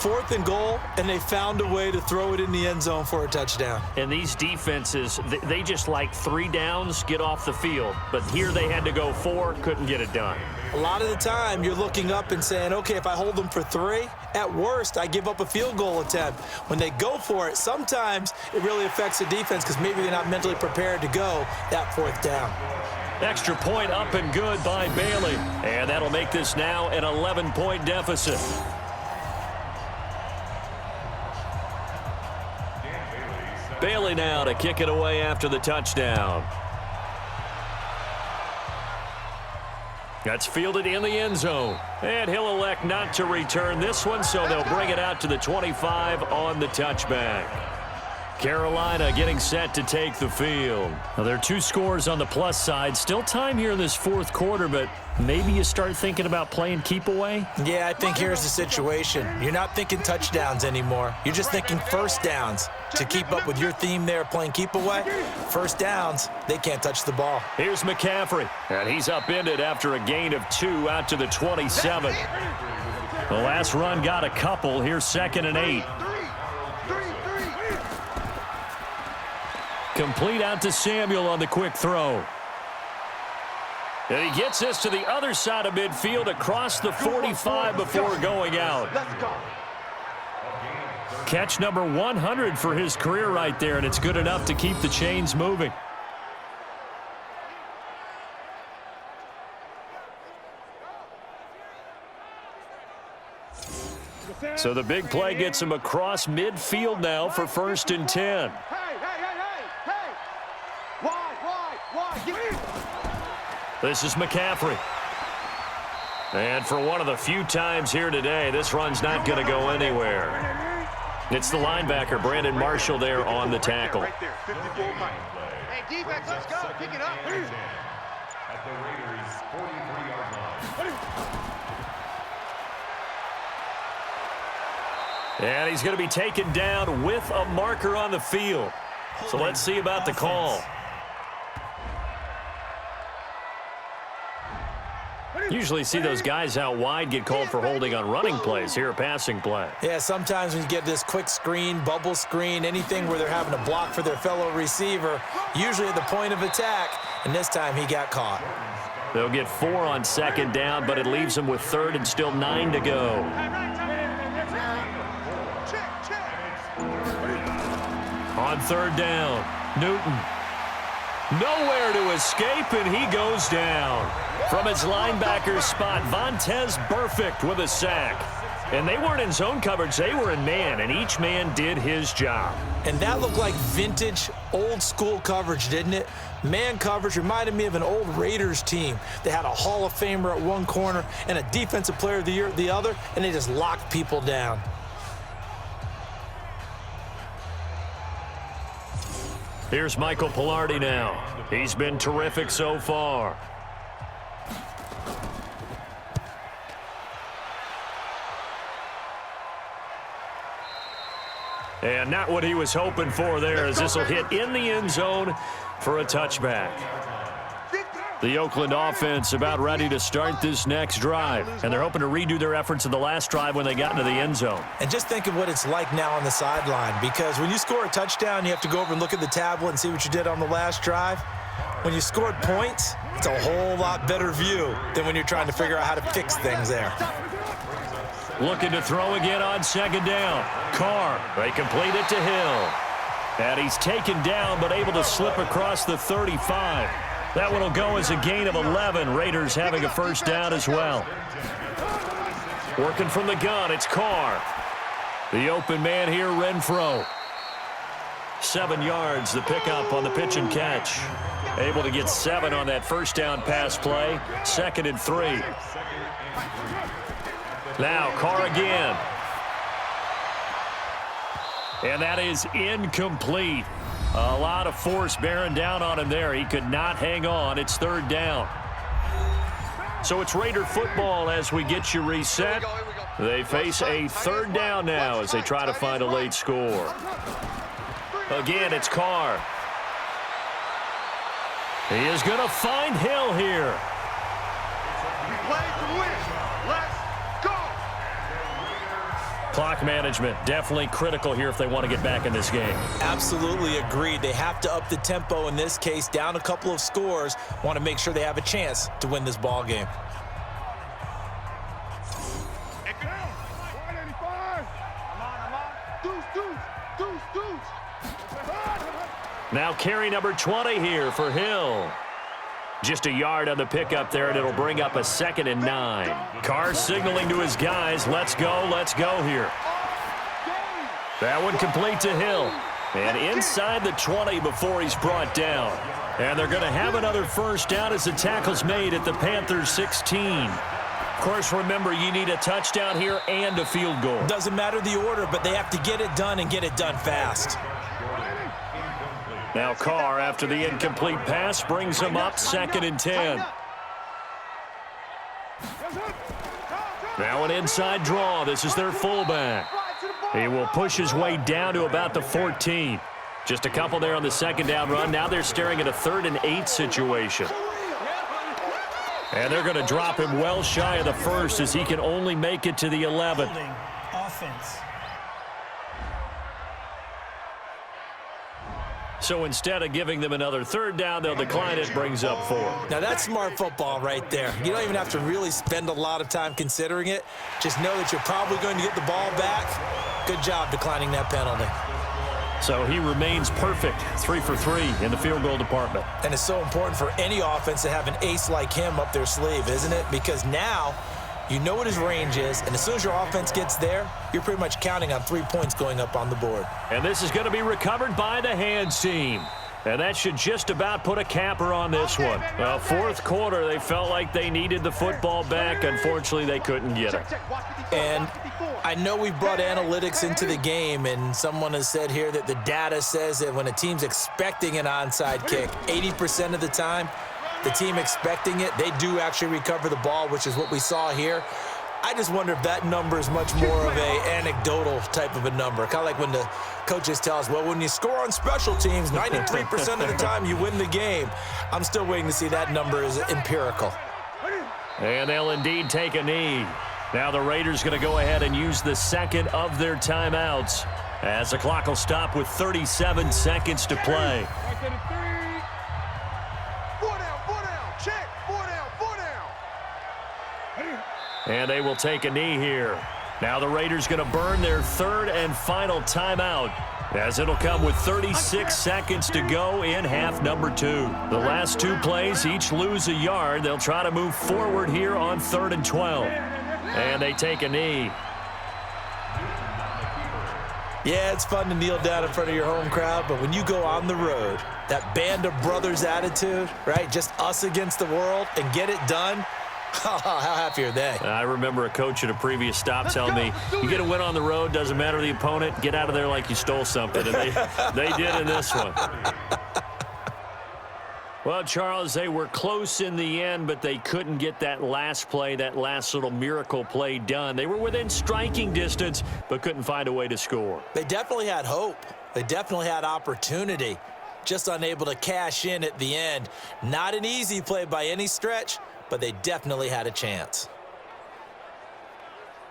C: 4th and goal, and they found a way to throw it in the end zone for a touchdown.
B: And these defenses, they just like 3 downs, get off the field. But here they had to go 4, couldn't get it done.
C: A lot of the time, you're looking up and saying, okay, if I hold them for 3, at worst, I give up a field goal attempt. When they go for it, sometimes it really affects the defense because maybe they're not mentally prepared to go that 4th down.
B: Extra point up and good by Bailey. And that'll make this now an 11-point deficit. Bailey now to kick it away after the touchdown. That's fielded in the end zone. And he'll elect not to return this one, so they'll bring it out to the 25 on the touchback. Carolina getting set to take the field. Now, there are 2 scores on the plus side. Still time here in this fourth quarter, but maybe you start thinking about playing keep away?
C: Yeah, I think here's the situation. You're not thinking touchdowns anymore. You're just thinking first downs. To keep up with your theme there, playing keep away, first downs, they can't touch the ball.
B: Here's McCaffrey, and he's upended after a gain of 2 out to the 27. The last run got a couple. Here's 2nd and 8. Complete out to Samuel on the quick throw. And he gets this to the other side of midfield across the 45 before going out.
E: Let's go.
B: Catch number 100 for his career right there, and it's good enough to keep the chains moving. So the big play gets him across midfield now for 1st and 10. This is McCaffrey. And for one of the few times here today, this run's not going to go anywhere. It's the linebacker, Brandon Marshall, there on the tackle.
E: Right there, 54 Mike. Hey, defense, let's go. Pick it up.
G: At the Raiders' 43-yard line.
B: And he's going to be taken down with a marker on the field. So let's see about the call. Usually see those guys out wide get called for holding on running plays. Here, a passing play.
C: Yeah, sometimes when you get this quick screen, bubble screen, anything where they're having to block for their fellow receiver, usually at the point of attack, and this time he got caught.
B: They'll get 4 on 2nd down, but it leaves them with 3rd and still 9 to go. On 3rd down, Newton. Nowhere to escape, and he goes down. From his linebacker spot, Vontaze Burfict with a sack. And they weren't in zone coverage, they were in man, and each man did his job.
C: And that looked like vintage, old-school coverage, didn't it? Man coverage reminded me of an old Raiders team. They had a Hall of Famer at one corner and a Defensive Player of the Year at the other, and they just locked people down.
B: Here's Michael Pilardi now. He's been terrific so far. And not what he was hoping for there, as this will hit in the end zone for a touchback. The Oakland offense about ready to start this next drive, and they're hoping to redo their efforts in the last drive when they got into the end zone.
C: And just think of what it's like now on the sideline, because when you score a touchdown, you have to go over and look at the tablet and see what you did on the last drive. When you scored points, it's a whole lot better view than when you're trying to figure out how to fix things there.
B: Looking to throw again on 2nd down. Carr, they complete it to Hill. And he's taken down, but able to slip across the 35. That one will go as a gain of 11. Raiders having a 1st down as well. Working from the gun, it's Carr. The open man here, Renfro. 7 yards, the pickup on the pitch and catch. Able to get 7 on that 1st down pass play. 2nd and 3. Now Carr again. And that is incomplete. A lot of force bearing down on him there. He could not hang on. It's 3rd down. So it's Raider football as we get you reset. They face a 3rd down now as they try to find a late score. Again, it's Carr. He is going to find Hill here.
E: We play to win. Let's go.
B: Clock management, definitely critical here if they want to get back in this game.
C: Absolutely agreed. They have to up the tempo in this case, down a couple of scores. Want to make sure they have a chance to win this ball game.
B: Now carry number 20 here for Hill. Just a yard on the pickup there, and it'll bring up a 2nd and 9. Carr signaling to his guys, let's go here. That one complete to Hill. And inside the 20 before he's brought down. And they're going to have another 1st down as the tackle's made at the Panthers 16. Of course, remember, you need a touchdown here and a field goal.
C: Doesn't matter the order, but they have to get it done and get it done fast.
B: Now Carr, after the incomplete pass, brings him up 2nd and 10. Now an inside draw. This is their fullback. He will push his way down to about the 14. Just a couple there on the 2nd down run. Now they're staring at a 3rd and 8 situation. And they're going to drop him well shy of the 1st as he can only make it to the 11.
F: Offense.
B: So instead of giving them another 3rd down, they'll decline it, brings up 4.
C: Now that's smart football right there. You don't even have to really spend a lot of time considering it. Just know that you're probably going to get the ball back. Good job declining that penalty.
B: So he remains perfect, 3 for 3 in the field goal department.
C: And it's so important for any offense to have an ace like him up their sleeve, isn't it? Because now you know what his range is, and as soon as your offense gets there, you're pretty much counting on 3 points going up on the board.
B: And this is going to be recovered by the hands team. And that should just about put a capper on this one. Well, 4th quarter, they felt like they needed the football back. Unfortunately, they couldn't get it.
C: And I know we've brought analytics into the game, and someone has said here that the data says that when a team's expecting an onside kick, 80% of the time, the team expecting it, they do actually recover the ball, which is what we saw here. I just wonder if that number is much more of a anecdotal type of a number. Kind of like when the coaches tell us, well, when you score on special teams, 93% of the time you win the game. I'm still waiting to see that number is empirical.
B: And they'll indeed take a knee. Now the Raiders going to go ahead and use the 2nd of their timeouts as the clock will stop with 37 seconds to play. And they will take a knee here. Now the Raiders going to burn their 3rd and final timeout as it'll come with 36 seconds to go in half number 2. The last 2 plays each lose a yard. They'll try to move forward here on 3rd and 12. And they take a knee.
C: Yeah, it's fun to kneel down in front of your home crowd, but when you go on the road, that band of brothers attitude, right? Just us against the world and get it done. How happy are they?
B: I remember a coach at a previous stop telling me, you get a win on the road, doesn't matter the opponent, get out of there like you stole something. And they did in this one. Well, Charles, they were close in the end, but they couldn't get that last play, that last little miracle play done. They were within striking distance, but couldn't find a way to score.
C: They definitely had hope. They definitely had opportunity. Just unable to cash in at the end. Not an easy play by any stretch, but they definitely had a chance.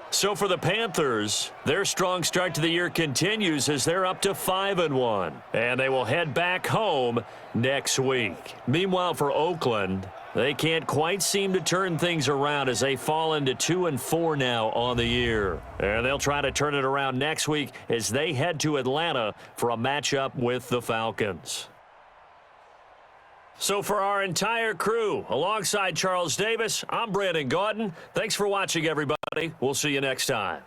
B: So for the Panthers, their strong start to the year continues as they're up to 5-1. And they will head back home next week. Meanwhile, for Oakland, they can't quite seem to turn things around as they fall into 2-4 now on the year. And they'll try to turn it around next week as they head to Atlanta for a matchup with the Falcons. So for our entire crew, alongside Charles Davis, I'm Brandon Gaudin. Thanks for watching, everybody. We'll see you next time.